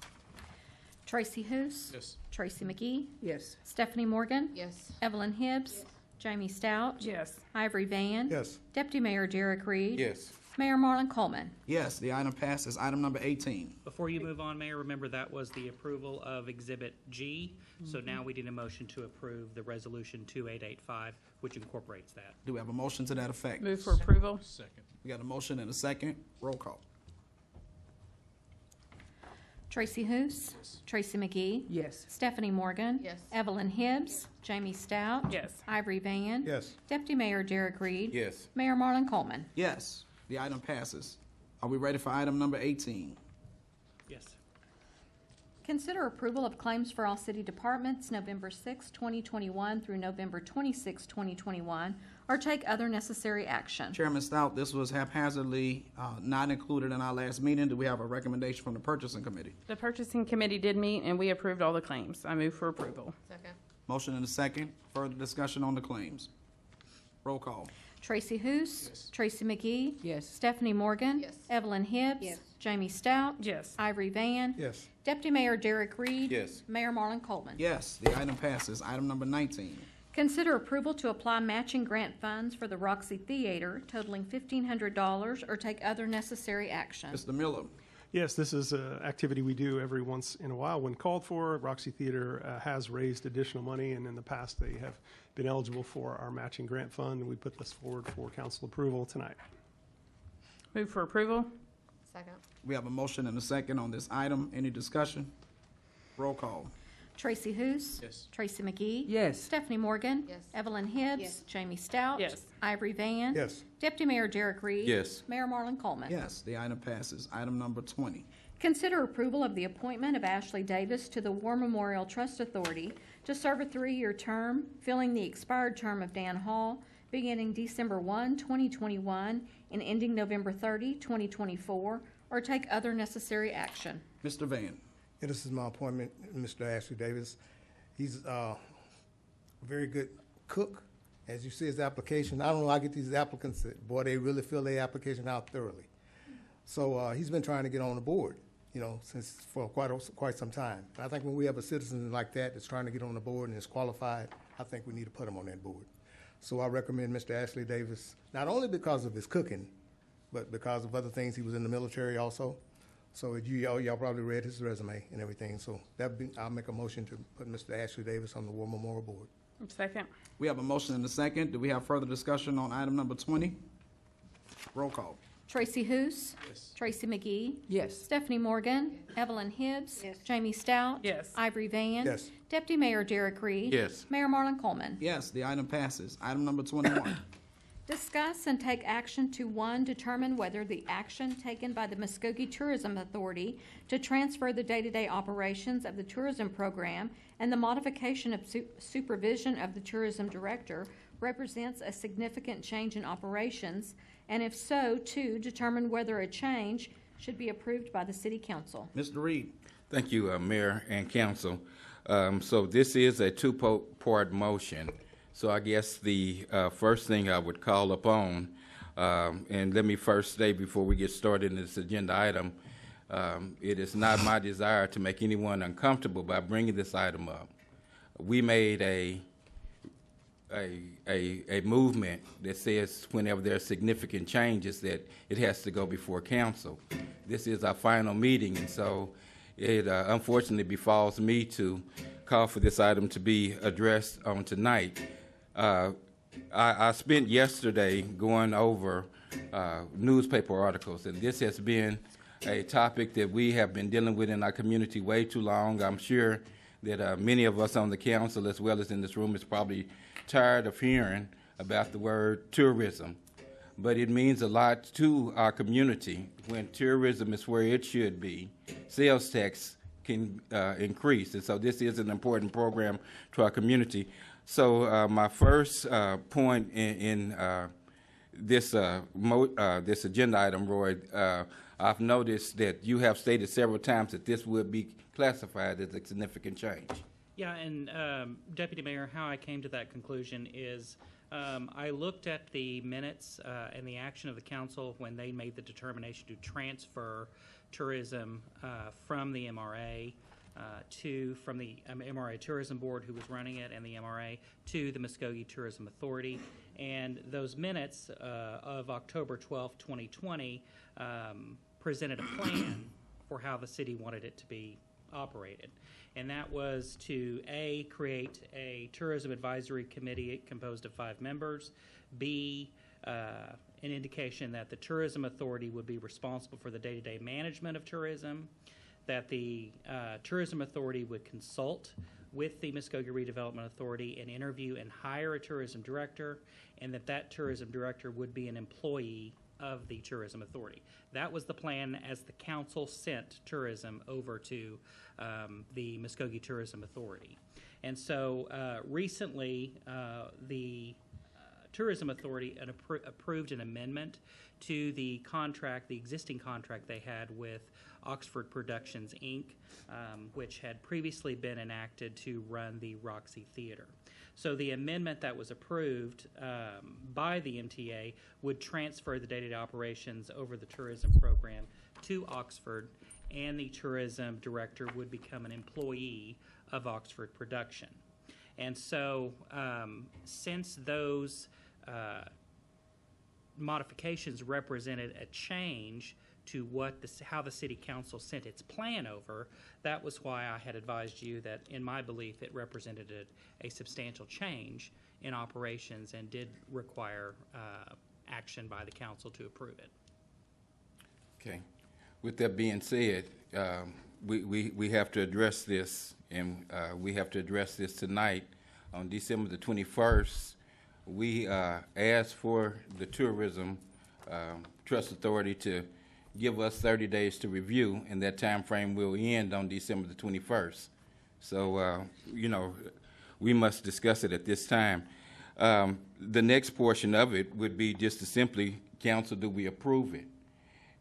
Speaker 4: Tracy Hous.
Speaker 3: Yes.
Speaker 4: Tracy McGee.
Speaker 10: Yes.
Speaker 4: Stephanie Morgan.
Speaker 8: Yes.
Speaker 4: Evelyn Hibbs. Jamie Stout.
Speaker 6: yes.
Speaker 4: Ivory Van.
Speaker 5: Yes.
Speaker 4: Deputy Mayor Derek Reed.
Speaker 13: Yes.
Speaker 4: Mayor Marlon Coleman.
Speaker 1: Yes, the item passes. Item number 18.
Speaker 12: Before you move on, Mayor, remember that was the approval of Exhibit G. So now we need a motion to approve the Resolution 2885, which incorporates that.
Speaker 1: Do we have a motion to that effect?
Speaker 6: Move for approval.
Speaker 3: Second.
Speaker 1: We got a motion and a second. Roll call.
Speaker 4: Tracy Hous. Tracy McGee.
Speaker 10: Yes.
Speaker 4: Stephanie Morgan.
Speaker 8: Yes.
Speaker 4: Evelyn Hibbs. Jamie Stout.
Speaker 6: Yes.
Speaker 4: Ivory Van.
Speaker 5: Yes.
Speaker 4: Deputy Mayor Derek Reed.
Speaker 13: Yes.
Speaker 4: Mayor Marlon Coleman.
Speaker 1: Yes, the item passes. Are we ready for item number 18?
Speaker 12: Yes.
Speaker 4: Consider approval of claims for all city departments November 6, 2021 through November 26, 2021, or take other necessary action.
Speaker 1: Chairman Stout, this was haphazardly not included in our last meeting. Do we have a recommendation from the purchasing committee?
Speaker 6: The purchasing committee did meet and we approved all the claims. I move for approval.
Speaker 8: Second.
Speaker 1: Motion and a second. Further discussion on the claims. Roll call.
Speaker 4: Tracy Hous.
Speaker 3: Yes.
Speaker 4: Tracy McGee.
Speaker 10: Yes.
Speaker 4: Stephanie Morgan.
Speaker 8: Yes.
Speaker 4: Evelyn Hibbs.
Speaker 9: Yes.
Speaker 4: Jamie Stout.
Speaker 6: Yes.
Speaker 4: Ivory Van.
Speaker 5: Yes.
Speaker 4: Deputy Mayor Derek Reed.
Speaker 13: Yes.
Speaker 4: Mayor Marlon Coleman.
Speaker 1: Yes, the item passes. Item number 19.
Speaker 4: Consider approval to apply matching grant funds for the Roxy Theater totaling $1,500 or take other necessary action.
Speaker 1: Mr. Miller.
Speaker 7: Yes, this is an activity we do every once in a while when called for. Roxy Theater has raised additional money, and in the past they have been eligible for our matching grant fund, and we put this forward for council approval tonight.
Speaker 6: Move for approval.
Speaker 8: Second.
Speaker 1: We have a motion and a second on this item. Any discussion? Roll call.
Speaker 4: Tracy Hous.
Speaker 3: Yes.
Speaker 4: Tracy McGee.
Speaker 10: Yes.
Speaker 4: Stephanie Morgan.
Speaker 8: Yes.
Speaker 4: Evelyn Hibbs.
Speaker 9: Yes.
Speaker 4: Jamie Stout.
Speaker 6: Yes.
Speaker 4: Ivory Van.
Speaker 5: Yes.
Speaker 4: Deputy Mayor Derek Reed.
Speaker 13: Yes.
Speaker 4: Mayor Marlon Coleman.
Speaker 1: Yes, the item passes. Item number 20.
Speaker 4: Consider approval of the appointment of Ashley Davis to the War Memorial Trust Authority to serve a 3-year term, filling the expired term of Dan Hall, beginning December 1, 2021, and ending November 30, 2024, or take other necessary action.
Speaker 1: Mr. Van.
Speaker 5: Yeah, this is my appointment, Mr. Ashley Davis. He's a very good cook. As you see his application, I don't know, I get these applicants that, boy, they really fill their application out thoroughly. So he's been trying to get on the board, since for quite some time. I think when we have a citizen like that that's trying to get on the board and is qualified, I think we need to put him on that board. So I recommend Mr. Ashley Davis, not only because of his cooking, but because of other things. He was in the military also. So y'all probably read his resume and everything. So I'll make a motion to put Mr. Ashley Davis on the War Memorial Board.
Speaker 6: Second.
Speaker 1: We have a motion and a second. Do we have further discussion on item number 20? Roll call.
Speaker 4: Tracy Hoos.
Speaker 3: Yes.
Speaker 4: Tracy McGee.
Speaker 10: Yes.
Speaker 4: Stephanie Morgan. Evelyn Hibbs.
Speaker 9: Yes.
Speaker 4: Jamie Stout.
Speaker 6: Yes.
Speaker 4: Ivory Van.
Speaker 5: Yes.
Speaker 4: Deputy Mayor Derek Reed.
Speaker 13: Yes.
Speaker 4: Mayor Marlon Coleman.
Speaker 1: Yes, the item passes. Item number 21.
Speaker 4: Discuss and take action to, one, determine whether the action taken by the Muskogee Tourism Authority to transfer the day-to-day operations of the tourism program and the modification of supervision of the tourism director represents a significant change in operations, and if so, two, determine whether a change should be approved by the City Council.
Speaker 1: Mr. Reed.
Speaker 13: Thank you, Mayor and Council. So this is a two-part motion. So I guess the first thing I would call upon, and let me first say before we get started in this agenda item, it is not my desire to make anyone uncomfortable by bringing this item up. We made a movement that says whenever there are significant changes that it has to go before council. This is our final meeting, and so it unfortunately befalls me to call for this item to be addressed on tonight. I spent yesterday going over newspaper articles, and this has been a topic that we have been dealing with in our community way too long. I'm sure that many of us on the council, as well as in this room, is probably tired of hearing about the word tourism. But it means a lot to our community when tourism is where it should be. Sales tax can increase, and so this is an important program to our community. So my first point in this this agenda item, Roy, I've noticed that you have stated several times that this would be classified as a significant change.
Speaker 12: Yeah, and Deputy Mayor, how I came to that conclusion is I looked at the minutes and the action of the council when they made the determination to transfer tourism from the MRA from the MRA Tourism Board, who was running it, and the MRA, to the Muskogee Tourism Authority. And those minutes of October 12, 2020, presented a plan for how the city wanted it to be operated. And that was to, A, create a tourism advisory committee composed of 5 members, B, an indication that the tourism authority would be responsible for the day-to-day management of tourism, that the tourism authority would consult with the Muskogee Redevelopment Authority and interview and hire a tourism director, and that tourism director would be an employee of the tourism authority. That was the plan as the council sent tourism over to the Muskogee Tourism Authority. And so recently the Tourism Authority approved an amendment to the contract, the existing contract they had with Oxford Productions, Inc., which had previously been enacted to run the Roxy Theater. So the amendment that was approved by the MTA would transfer the day-to-day operations over the tourism program to Oxford, and the tourism director would become an employee of Oxford Production. And so since those modifications represented a change to how the city council sent its plan over, that was why I had advised you that, in my belief, it represented a substantial change in operations and did require action by the council to approve it.
Speaker 13: Okay. With that being said, we have to address this, and we have to address this tonight. On December the 21st, we asked for the Tourism Trust Authority to give us 30 days to review, and that time frame will end on December the 21st. So, we must discuss it at this time. The next portion of it would be just to simply, council, do we approve it?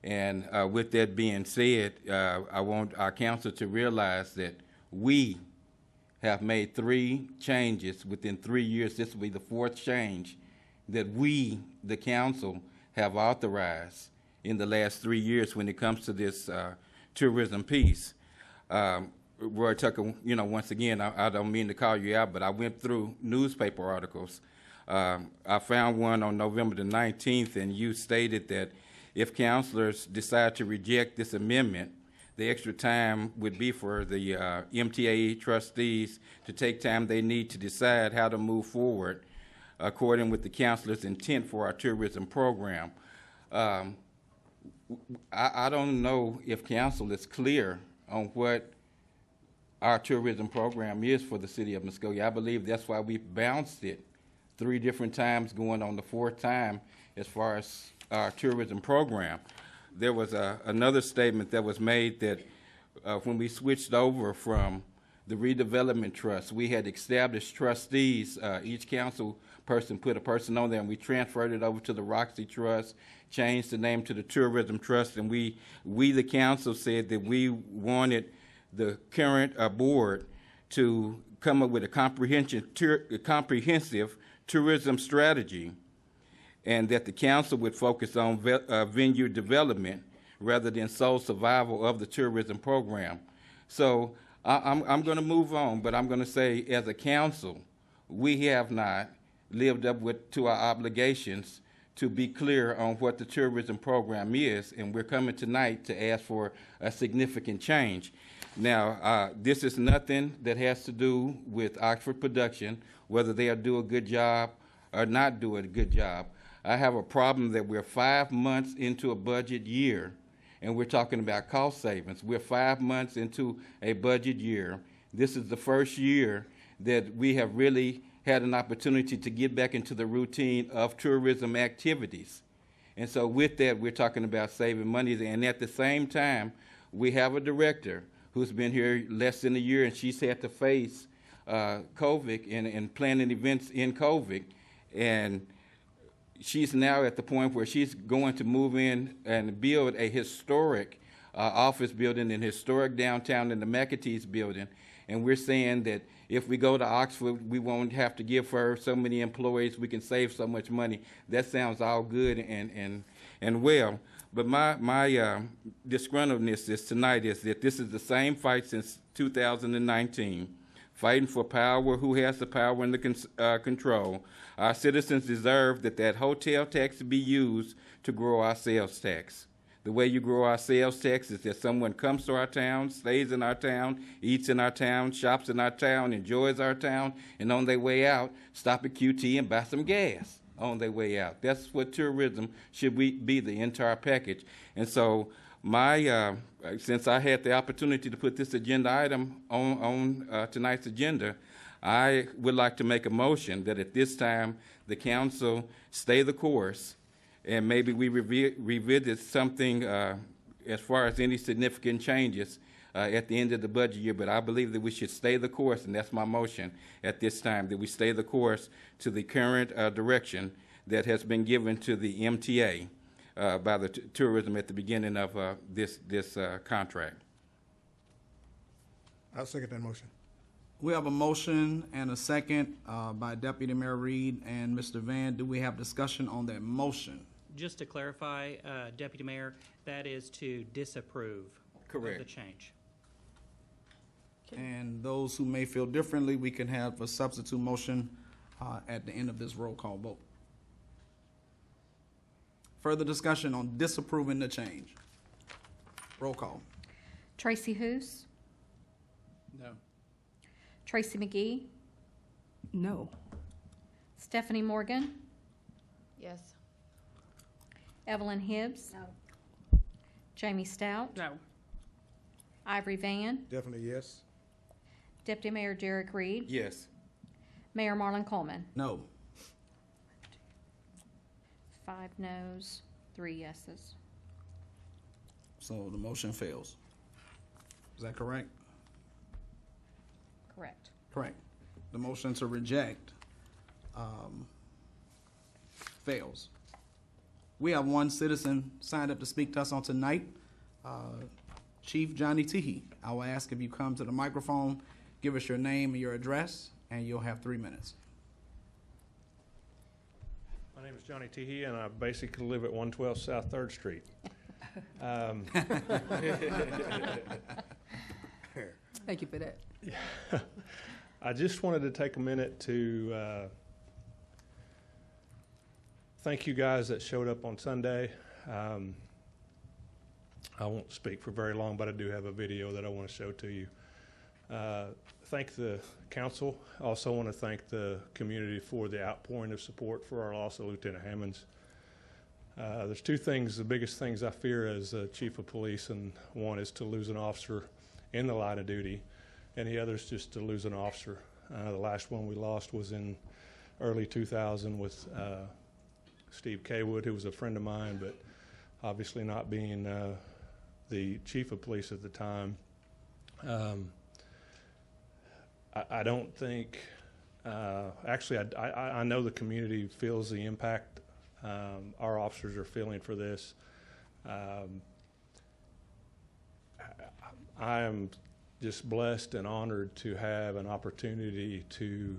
Speaker 13: And with that being said, I want our council to realize that we have made 3 changes within 3 years. This will be the 4th change that we, the council, have authorized in the last 3 years when it comes to this tourism piece. Roy Tucker, once again, I don't mean to call you out, but I went through newspaper articles. I found one on November the 19th, and you stated that if councilors decide to reject this amendment, the extra time would be for the MTA trustees to take time they need to decide how to move forward according with the councilor's intent for our tourism program. I don't know if council is clear on what our tourism program is for the city of Muskogee. I believe that's why we bounced it 3 different times, going on the 4th time as far as our tourism program. There was another statement that was made that when we switched over from the Redevelopment Trust, we had established trustees. Each council person put a person on there, and we transferred it over to the Roxy Trust, changed the name to the Tourism Trust, and we the council said that we wanted the current board to come up with a comprehensive tourism strategy, and that the council would focus on venue development rather than sole survival of the tourism program. So I'm going to move on, but I'm going to say, as a council, we have not lived up to our obligations to be clear on what the tourism program is, and we're coming tonight to ask for a significant change. Now, this is nothing that has to do with Oxford Production, whether they'll do a good job or not do a good job. I have a problem that we're 5 months into a budget year, and we're talking about cost savings. We're 5 months into a budget year. This is the first year that we have really had an opportunity to get back into the routine of tourism activities. And so with that, we're talking about saving money. And at the same time, we have a director who's been here less than a year, and she's had to face COVID and planning events in COVID. And she's now at the point where she's going to move in and build a historic office building in historic downtown in the McAtee's building. And we're saying that if we go to Oxford, we won't have to give her so many employees. We can save so much money. That sounds all good and well. But my disgruntledness tonight is that this is the same fight since 2019, fighting for power. Who has the power and the control? Our citizens deserve that hotel tax be used to grow our sales tax. The way you grow our sales tax is that someone comes to our town, stays in our town, eats in our town, shops in our town, enjoys our town, and on their way out, stop at QT and buy some gas on their way out. That's what tourism should be, the entire package. And so since I had the opportunity to put this agenda item on tonight's agenda, I would like to make a motion that at this time the council stay the course, and maybe we revisit something as far as any significant changes at the end of the budget year. But I believe that we should stay the course, and that's my motion at this time, that we stay the course to the current direction that has been given to the MTA by the tourism at the beginning of this contract.
Speaker 5: I'll second that motion.
Speaker 1: We have a motion and a second by Deputy Mayor Reed and Mr. Van. Do we have discussion on that motion?
Speaker 12: Just to clarify, Deputy Mayor, that is to disapprove of the change.
Speaker 1: And those who may feel differently, we can have a substitute motion at the end of this roll call vote. Further discussion on disapproving the change. Roll call.
Speaker 4: Tracy Hoos,
Speaker 3: No.
Speaker 4: Tracy McGee,
Speaker 10: No.
Speaker 4: Stephanie Morgan,
Speaker 8: Yes.
Speaker 4: Evelyn Hibbs,
Speaker 8: No.
Speaker 4: Jamie Stout,
Speaker 6: No.
Speaker 4: Ivory Van,
Speaker 5: Definitely yes.
Speaker 4: Deputy Mayor Derek Reed,
Speaker 13: Yes.
Speaker 4: Mayor Marlon Coleman.
Speaker 1: No.
Speaker 4: 5 noes, 3 yeses.
Speaker 1: So the motion fails. Is that correct?
Speaker 4: Correct.
Speaker 1: Correct. The motion to reject fails. We have one citizen signed up to speak to us on tonight, Chief Johnny Teehee. I will ask if you come to the microphone, give us your name and your address, and you'll have 3 minutes.
Speaker 14: My name is Johnny Teehee, and I basically live at 112 South 3rd Street.
Speaker 10: Thank you for that.
Speaker 14: I just wanted to take a minute to thank you guys that showed up on Sunday. I won't speak for very long, but I do have a video that I want to show to you. Thank the council. I also want to thank the community for the outpouring of support for our loss of Lieutenant Hammonds. There's two things, the biggest things I fear as chief of police, and one is to lose an officer in the line of duty, and the other is just to lose an officer. The last one we lost was in early 2000 with Steve Kaywood, who was a friend of mine, but obviously not being the chief of police at the time. I don't think, actually, I know the community feels the impact our officers are feeling for this. I am just blessed and honored to have an opportunity to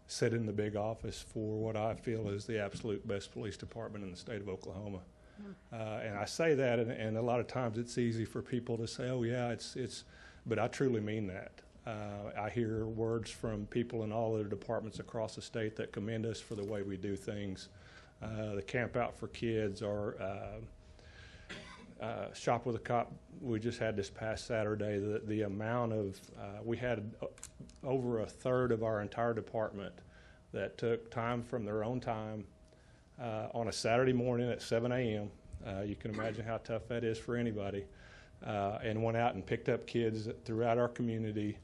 Speaker 14: sit in the big office for what I feel is the absolute best police department in the state of Oklahoma. And I say that, and a lot of times it's easy for people to say, oh yeah, it's but I truly mean that. I hear words from people in all the departments across the state that commend us for the way we do things. The Camp Out for Kids, or Shop with a Cop we just had this past Saturday. The amount of, we had over a third of our entire department that took time from their own time on a Saturday morning at 7 a.m. You can imagine how tough that is for anybody. And went out and picked up kids throughout our community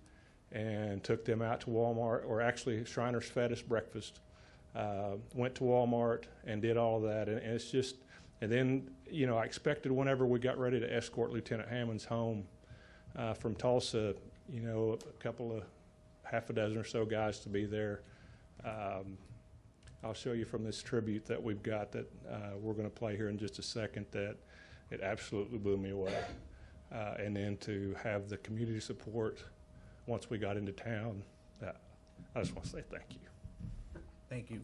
Speaker 14: and took them out to Walmart, or actually Shriners fed us breakfast. Went to Walmart and did all of that, and it's just, and then, you know, I expected whenever we got ready to escort Lieutenant Hammond's home from Tulsa, you know, a couple of half a dozen or so guys to be there. I'll show you from this tribute that we've got that we're going to play here in just a second, that it absolutely blew me away. And then to have the community support once we got into town, I just want to say thank you.
Speaker 1: Thank you.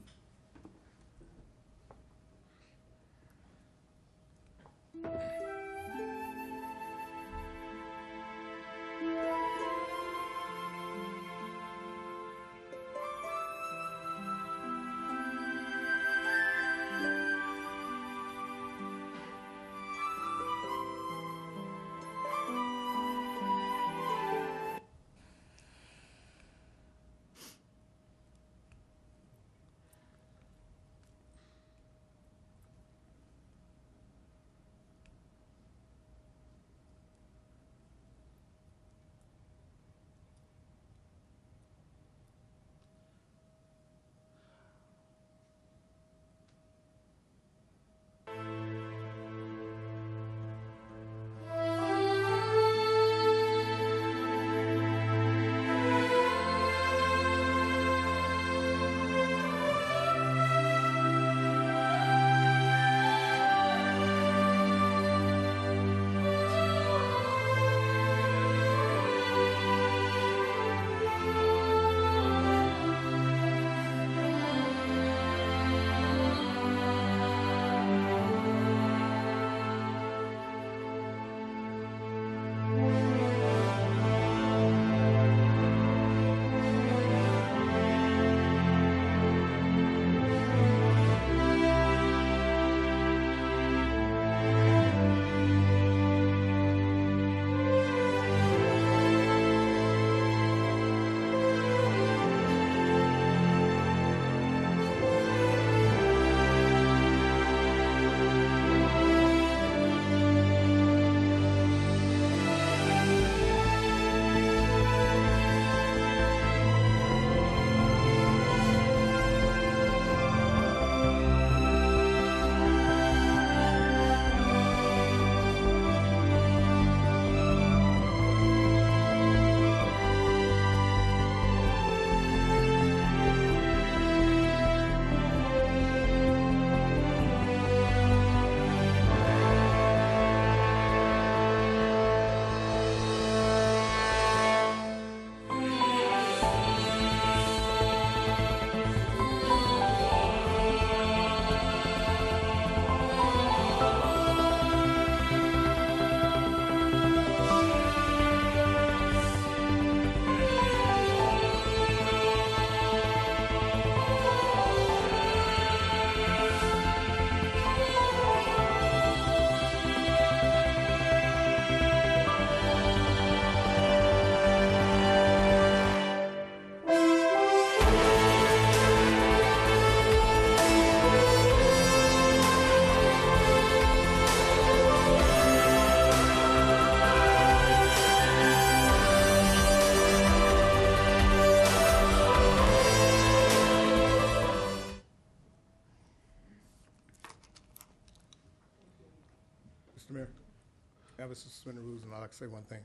Speaker 5: never suspend the rules, and I'd like to say one thing.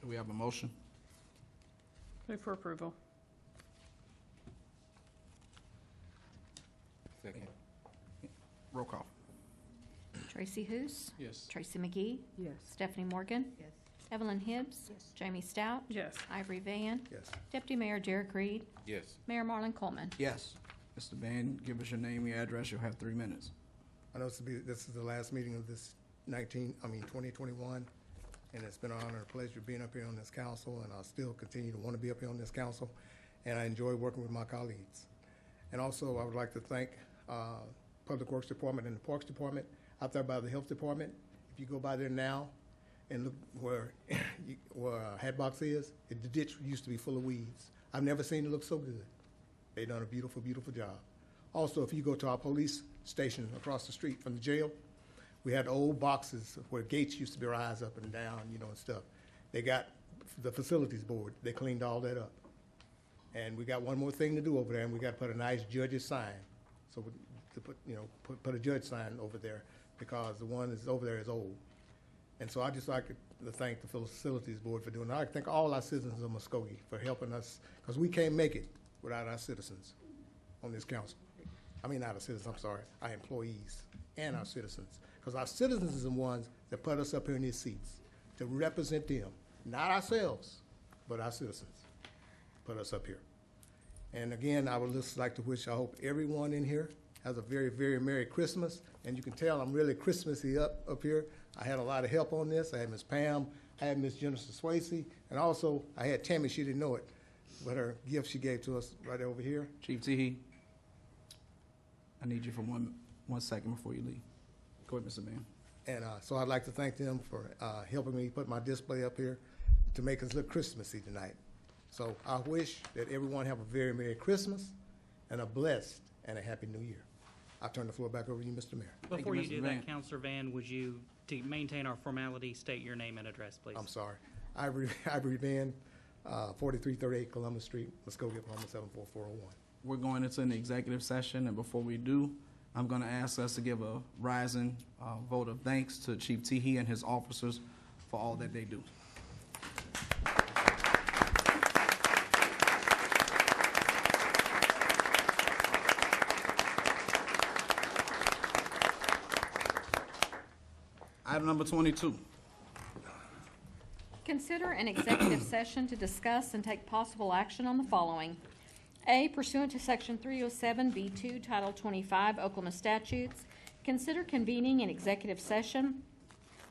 Speaker 1: Do we have a motion?
Speaker 6: Move for approval.
Speaker 13: Second.
Speaker 1: Roll call.
Speaker 4: Tracy Hous.
Speaker 3: Yes.
Speaker 4: Tracy McGee.
Speaker 10: Yes.
Speaker 4: Stephanie Morgan.
Speaker 9: Yes.
Speaker 4: Evelyn Hibbs. Jamie Stout.
Speaker 6: Yes.
Speaker 4: Ivory Van.
Speaker 5: Yes.
Speaker 4: Deputy Mayor Derek Reed.
Speaker 13: Yes. Mayor
Speaker 4: Mayor Marlon Coleman.
Speaker 1: Yes. Mr. Van, give us your name, your address. You'll have 3 minutes.
Speaker 5: I know this is the last meeting of this 2021, and it's been an honor and pleasure being up here on this council, and I'll still continue to want to be up here on this council, and I enjoy working with my colleagues. And also, I would like to thank Public Works Department and the Parks Department out there by the Health Department. If you go by there now and look where Hatbox is, the ditch used to be full of weeds. I've never seen it look so good. They've done a beautiful, beautiful job. Also, if you go to our police station across the street from the jail, we had old boxes where gates used to be rise up and down, and stuff. They got the facilities board. They cleaned all that up. And we got one more thing to do over there, and we got to put a nice judge's sign. So to put a judge sign over there, because the one that's over there is old. And so I'd just like to thank the facilities board for doing that. I'd like to thank all our citizens of Muskogee for helping us, because we can't make it without our citizens on this council. I mean, not our citizens, I'm sorry, our employees and our citizens. Because our citizens are the ones that put us up here in these seats to represent them, not ourselves, but our citizens put us up here. And again, I would just like to wish, I hope everyone in here has a very, very Merry Christmas. And you can tell I'm really Christmassy up here. I had a lot of help on this. I had Miss Pam, I had Miss Jennifer Swayze, and also I had Tammy, she didn't know it, but her gift she gave to us right over here.
Speaker 1: Chief Teehee, I need you for one second before you leave. Go ahead, Mr. Van.
Speaker 5: And so I'd like to thank them for helping me put my display up here to make us look Christmassy tonight. So I wish that everyone have a very Merry Christmas and a blessed and a Happy New Year. I'll turn the floor back over to you, Mr. Mayor.
Speaker 12: Before you
Speaker 1: Mr.
Speaker 12: do
Speaker 1: Van.
Speaker 12: that, Councilor Van, would you, to maintain our formality, state your name and address, please?
Speaker 5: I'm sorry. Ivory Van, 4338 Columbus Street, Muskogee, Oklahoma 74401.
Speaker 1: We're going into an executive session, and before we do, I'm going to ask us to give a rising vote of thanks to Chief Teehee and his officers for all that they do. Item number 22.
Speaker 4: Consider an executive session to discuss and take possible action on the following. A, pursuant to Section 307B2, Title 25 Oklahoma statutes, consider convening an executive session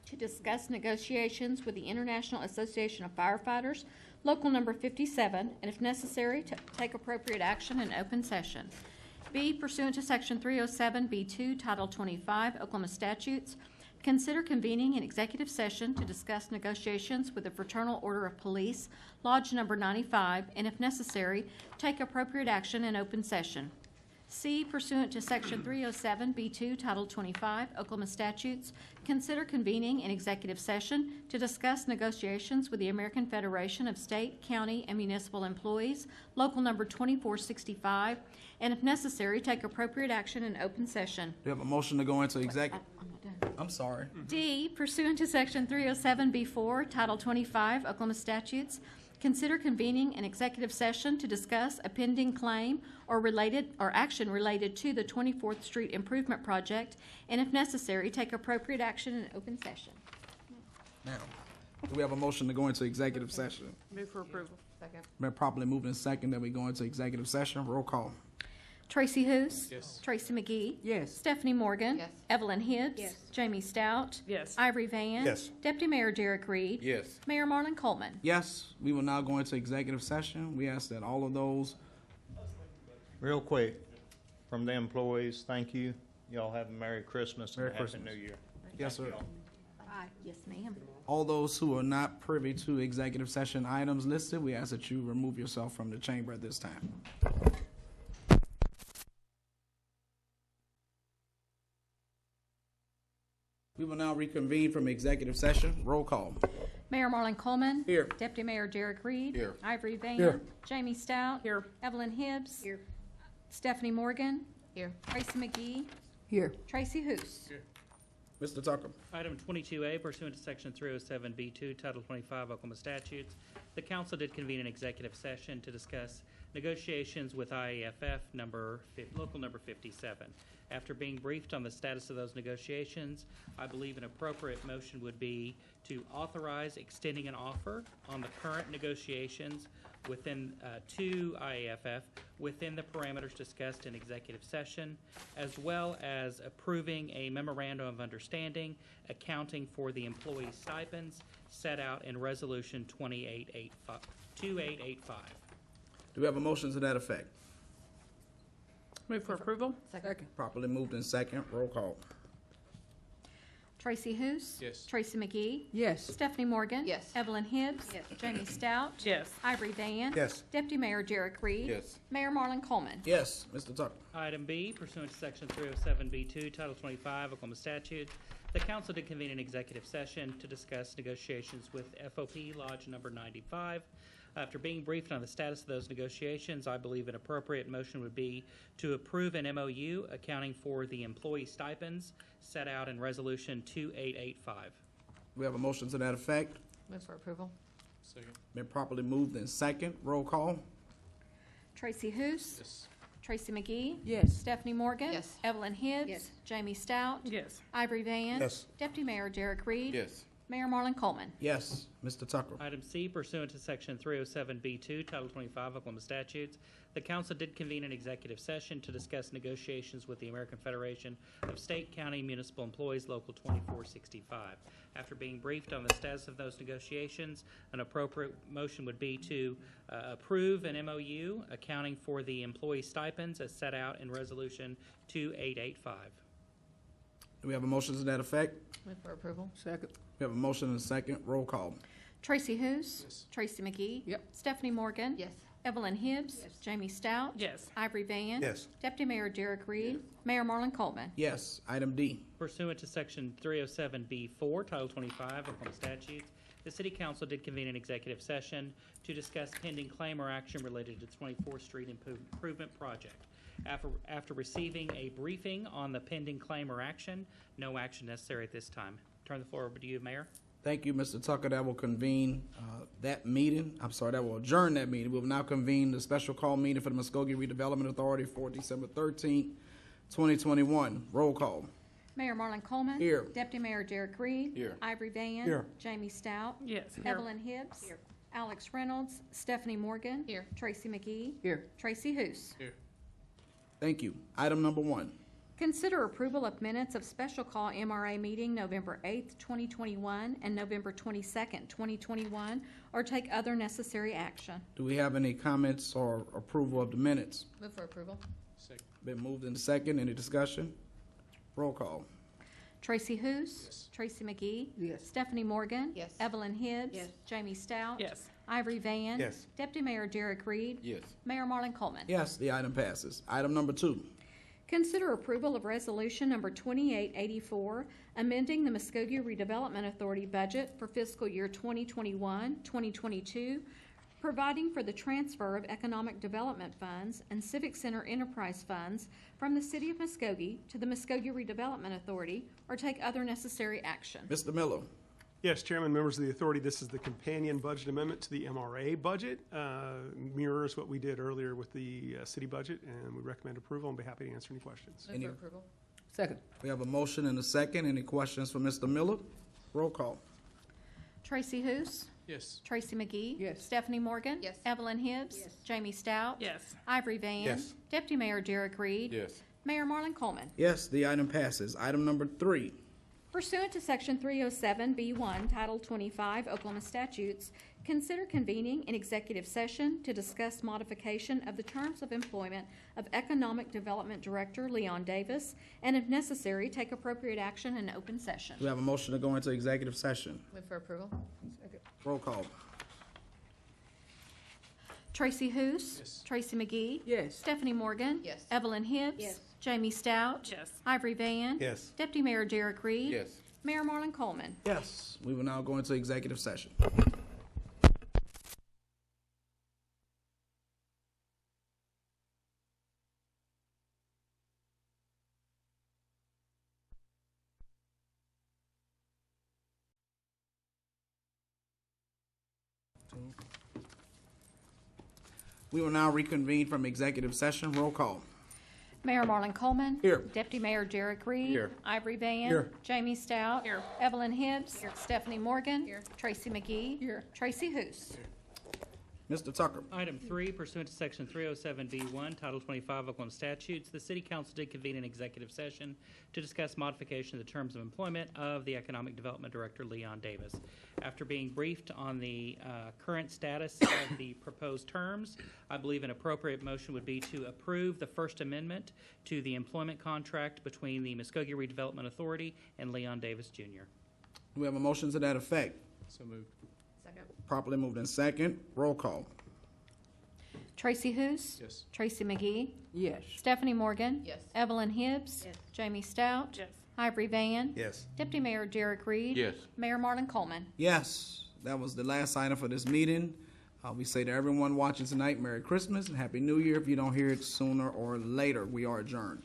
Speaker 4: to discuss negotiations with the International Association of Firefighters, Local Number 57, and if necessary, to take appropriate action in open session. B, pursuant to Section 307B2, Title 25 Oklahoma statutes, consider convening an executive session to discuss negotiations with the Fraternal Order of Police, Lodge Number 95, and if necessary, take appropriate action in open session. C, pursuant to Section 307B2, Title 25, Oklahoma statutes, consider convening an executive session to discuss negotiations with the American Federation of State, County, and Municipal Employees, Local Number 2465, and if necessary, take appropriate action in open session.
Speaker 1: Do you have a motion to go into executive?
Speaker 4: I'm not done.
Speaker 1: I'm sorry.
Speaker 4: D, pursuant to Section 307B4, Title 25, Oklahoma statutes, consider convening an executive session to discuss a pending claim or action related to the 24th Street Improvement Project, and if necessary, take appropriate action in open session.
Speaker 1: Now, do we have a motion to go into executive session?
Speaker 6: Move for approval.
Speaker 9: Second.
Speaker 1: Been properly moved in second that we go into executive session. Roll call.
Speaker 4: Tracy Hous.
Speaker 3: Yes.
Speaker 4: Tracy McGee.
Speaker 10: Yes.
Speaker 4: Stephanie Morgan.
Speaker 9: Yes.
Speaker 4: Evelyn Hibbs.
Speaker 9: Yes.
Speaker 4: Jamie Stout.
Speaker 6: Yes.
Speaker 4: Ivory Van.
Speaker 5: Yes.
Speaker 4: Deputy Mayor Derek Reed.
Speaker 13: Yes.
Speaker 4: Mayor Marlon Coleman.
Speaker 1: Yes, we will now go into executive session. We ask that all of those.
Speaker 11: Real quick, from the employees, thank you. Y'all have a Merry Christmas and
Speaker 1: Merry
Speaker 11: a Happy
Speaker 1: Christmas.
Speaker 11: New Year.
Speaker 1: Yes, sir.
Speaker 4: Aye. Yes, ma'am.
Speaker 1: All those who are not privy to executive session items listed, we ask that you remove yourself from the chamber at this time. We will now reconvene from executive session. Roll call.
Speaker 4: Mayor Marlon Coleman.
Speaker 1: Here.
Speaker 4: Deputy Mayor Derek Reed.
Speaker 13: Here.
Speaker 4: Ivory Van.
Speaker 5: Here.
Speaker 4: Jamie Stout.
Speaker 6: Here.
Speaker 4: Evelyn Hibbs.
Speaker 9: Here.
Speaker 4: Stephanie Morgan.
Speaker 9: Here.
Speaker 4: Tracy McGee.
Speaker 10: Here.
Speaker 4: Tracy Hous.
Speaker 1: Mr. Tucker.
Speaker 12: Item 22A, pursuant to Section 307B2, Title 25 Oklahoma statutes, the council did convene an executive session to discuss negotiations with IAFF local number 57. After being briefed on the status of those negotiations, I believe an appropriate motion would be to authorize extending an offer on the current negotiations within to IAFF within the parameters discussed in executive session, as well as approving a memorandum of understanding accounting for the employee stipends set out in Resolution 2885.
Speaker 1: Do we have a motion to that effect?
Speaker 6: Move for approval?
Speaker 10: Second.
Speaker 1: Properly moved in second. Roll call.
Speaker 4: Tracy Hous.
Speaker 3: Yes.
Speaker 4: Tracy McGee.
Speaker 10: Yes.
Speaker 4: Stephanie Morgan.
Speaker 8: Yes.
Speaker 4: Evelyn Hibbs.
Speaker 8: Yes.
Speaker 4: Jamie Stout.
Speaker 6: Yes.
Speaker 4: Ivory Van.
Speaker 5: Yes.
Speaker 4: Deputy Mayor Derek Reed.
Speaker 13: Yes.
Speaker 4: Mayor Marlon Coleman.
Speaker 1: Yes. Mr. Tucker.
Speaker 12: Item B, pursuant to Section 307B2, Title 25 Oklahoma statutes, the council did convene an executive session to discuss negotiations with FOP Lodge Number 95. After being briefed on the status of those negotiations, I believe an appropriate motion would be to approve an MOU accounting for the employee stipends set out in Resolution 2885.
Speaker 1: We have a motion to that effect.
Speaker 8: Move for approval.
Speaker 3: Second.
Speaker 1: Been properly moved in second. Roll call.
Speaker 4: Tracy Hous.
Speaker 3: Yes.
Speaker 4: Tracy McGee.
Speaker 10: Yes.
Speaker 4: Stephanie Morgan.
Speaker 8: Yes.
Speaker 4: Evelyn Hibbs.
Speaker 9: Yes.
Speaker 4: Jamie Stout.
Speaker 6: Yes.
Speaker 4: Ivory Van.
Speaker 5: Yes.
Speaker 4: Deputy Mayor Derek Reed.
Speaker 13: Yes.
Speaker 4: Mayor Marlon Coleman.
Speaker 1: Yes. Mr. Tucker.
Speaker 12: Item C, pursuant to Section 307B2, Title 25 Oklahoma statutes, the council did convene an executive session to discuss negotiations with the American Federation of State, County, Municipal Employees, Local 2465. After being briefed on the status of those negotiations, an appropriate motion would be to approve an MOU accounting for the employee stipends as set out in Resolution 2885.
Speaker 1: Do we have a motion to that effect?
Speaker 8: Move for approval.
Speaker 10: Second.
Speaker 1: We have a motion and a second. Roll call.
Speaker 4: Tracy Hous.
Speaker 3: Yes.
Speaker 4: Tracy McGee.
Speaker 10: Yep.
Speaker 4: Stephanie Morgan.
Speaker 8: Yes.
Speaker 4: Evelyn Hibbs.
Speaker 8: Yes.
Speaker 4: Jamie Stout.
Speaker 6: Yes.
Speaker 4: Ivory Van.
Speaker 5: Yes.
Speaker 4: Deputy Mayor Derek Reed. Mayor Marlon Coleman.
Speaker 1: Yes. Item D.
Speaker 12: Pursuant to Section 307B4, Title 25 Oklahoma statutes, the City Council did convene an executive session to discuss pending claim or action related to 24th Street Improvement Project. After receiving a briefing on the pending claim or action, no action necessary at this time. Turn the floor over to you, Mayor.
Speaker 1: Thank you, Mr. Tucker. That will convene that meeting. That will adjourn that meeting. We will now convene the special call meeting for the Muskogee Redevelopment Authority for December 13th, 2021. Roll call.
Speaker 4: Mayor Marlon Coleman.
Speaker 1: Here.
Speaker 4: Deputy Mayor Derek Reed.
Speaker 13: Here.
Speaker 4: Ivory Van.
Speaker 5: Here.
Speaker 4: Jamie Stout.
Speaker 6: Yes.
Speaker 4: Evelyn Hibbs.
Speaker 8: Here.
Speaker 4: Alex Reynolds. Stephanie Morgan.
Speaker 8: Here.
Speaker 4: Tracy McGee.
Speaker 10: Here.
Speaker 4: Tracy Hous.
Speaker 3: Here.
Speaker 1: Thank you. Item number 1.
Speaker 4: Consider approval of minutes of special call MRA meeting November 8th, 2021 and November 22nd, 2021, or take other necessary action.
Speaker 1: Do we have any comments or approval of the minutes?
Speaker 8: Move for approval.
Speaker 3: Second.
Speaker 1: Been moved in second. Any discussion? Roll call.
Speaker 4: Tracy Hous.
Speaker 3: Yes.
Speaker 4: Tracy McGee.
Speaker 10: Yes.
Speaker 4: Stephanie Morgan.
Speaker 8: Yes.
Speaker 4: Evelyn Hibbs.
Speaker 8: Yes.
Speaker 4: Jamie Stout.
Speaker 6: Yes.
Speaker 4: Ivory Van.
Speaker 5: Yes.
Speaker 4: Deputy Mayor Derek Reed.
Speaker 13: Yes.
Speaker 4: Mayor Marlon Coleman.
Speaker 1: Yes, the item passes. Item number 2.
Speaker 4: Consider approval of resolution number 2884, amending the Muskogee Redevelopment Authority budget for fiscal year 2021-2022, providing for the transfer of economic development funds and civic center enterprise funds from the city of Muskogee to the Muskogee Redevelopment Authority, or take other necessary action.
Speaker 1: Mr. Miller.
Speaker 7: Yes, Chairman, members of the authority, this is the companion budget amendment to the MRA budget. Mirrors what we did earlier with the city budget, and we recommend approval and be happy to answer any questions.
Speaker 8: Move for approval.
Speaker 10: Second.
Speaker 1: We have a motion and a second. Any questions for Mr. Miller? Roll call.
Speaker 4: Tracy Hous.
Speaker 3: Yes.
Speaker 4: Tracy McGee.
Speaker 10: Yes.
Speaker 4: Stephanie Morgan.
Speaker 8: Yes.
Speaker 4: Evelyn Hibbs.
Speaker 9: Yes.
Speaker 4: Jamie Stout.
Speaker 6: Yes.
Speaker 4: Ivory Van.
Speaker 5: Yes.
Speaker 4: Deputy Mayor Derek Reed.
Speaker 13: Yes.
Speaker 4: Mayor Marlon Coleman.
Speaker 1: Yes, the item passes. Item number 3.
Speaker 4: Pursuant to Section 307B1, Title 25 Oklahoma statutes, consider convening an executive session to discuss modification of the terms of employment of Economic Development Director Leon Davis, and if necessary, take appropriate action in open session.
Speaker 1: Do we have a motion to go into executive session?
Speaker 8: Move for approval.
Speaker 1: Roll call.
Speaker 4: Tracy Hous.
Speaker 3: Yes.
Speaker 4: Tracy McGee.
Speaker 10: Yes.
Speaker 4: Stephanie Morgan.
Speaker 8: Yes.
Speaker 4: Evelyn Hibbs.
Speaker 9: Yes.
Speaker 4: Jamie Stout.
Speaker 6: Yes.
Speaker 4: Ivory Van.
Speaker 5: Yes.
Speaker 4: Deputy Mayor Derek Reed.
Speaker 13: Yes.
Speaker 4: Mayor Marlon Coleman.
Speaker 1: Yes, we will now go into executive session. We will now reconvene from executive session. Roll call.
Speaker 4: Mayor Marlon Coleman.
Speaker 1: Here.
Speaker 4: Deputy Mayor Derek Reed.
Speaker 1: Here.
Speaker 4: Ivory Van.
Speaker 1: Here.
Speaker 4: Jamie Stout.
Speaker 6: Here.
Speaker 4: Evelyn Hibbs. Stephanie Morgan. Tracy McGee. Tracy Hous.
Speaker 1: Mr. Tucker.
Speaker 12: Item 3, pursuant to Section 307B1, Title 25 Oklahoma statutes, the City Council did convene an executive session to discuss modification of the terms of employment of the Economic Development Director, Leon Davis. After being briefed on the current status of the proposed terms, I believe an appropriate motion would be to approve the First Amendment to the employment contract between the Muskogee Redevelopment Authority and Leon Davis, Jr.
Speaker 1: Do we have a motion to that effect?
Speaker 3: So moved.
Speaker 1: Properly moved in second. Roll call.
Speaker 4: Tracy Hous.
Speaker 3: Yes.
Speaker 4: Tracy McGee.
Speaker 10: Yes.
Speaker 4: Stephanie Morgan.
Speaker 6: Yes.
Speaker 4: Evelyn Hibbs. Jamie Stout. Ivory Van.
Speaker 5: Yes.
Speaker 4: Deputy Mayor Derek Reed.
Speaker 13: Yes.
Speaker 4: Mayor Marlon Coleman.
Speaker 1: Yes, that was the last item for this meeting. We say to everyone watching tonight, Merry Christmas and Happy New Year if you don't hear it sooner or later. We are adjourned.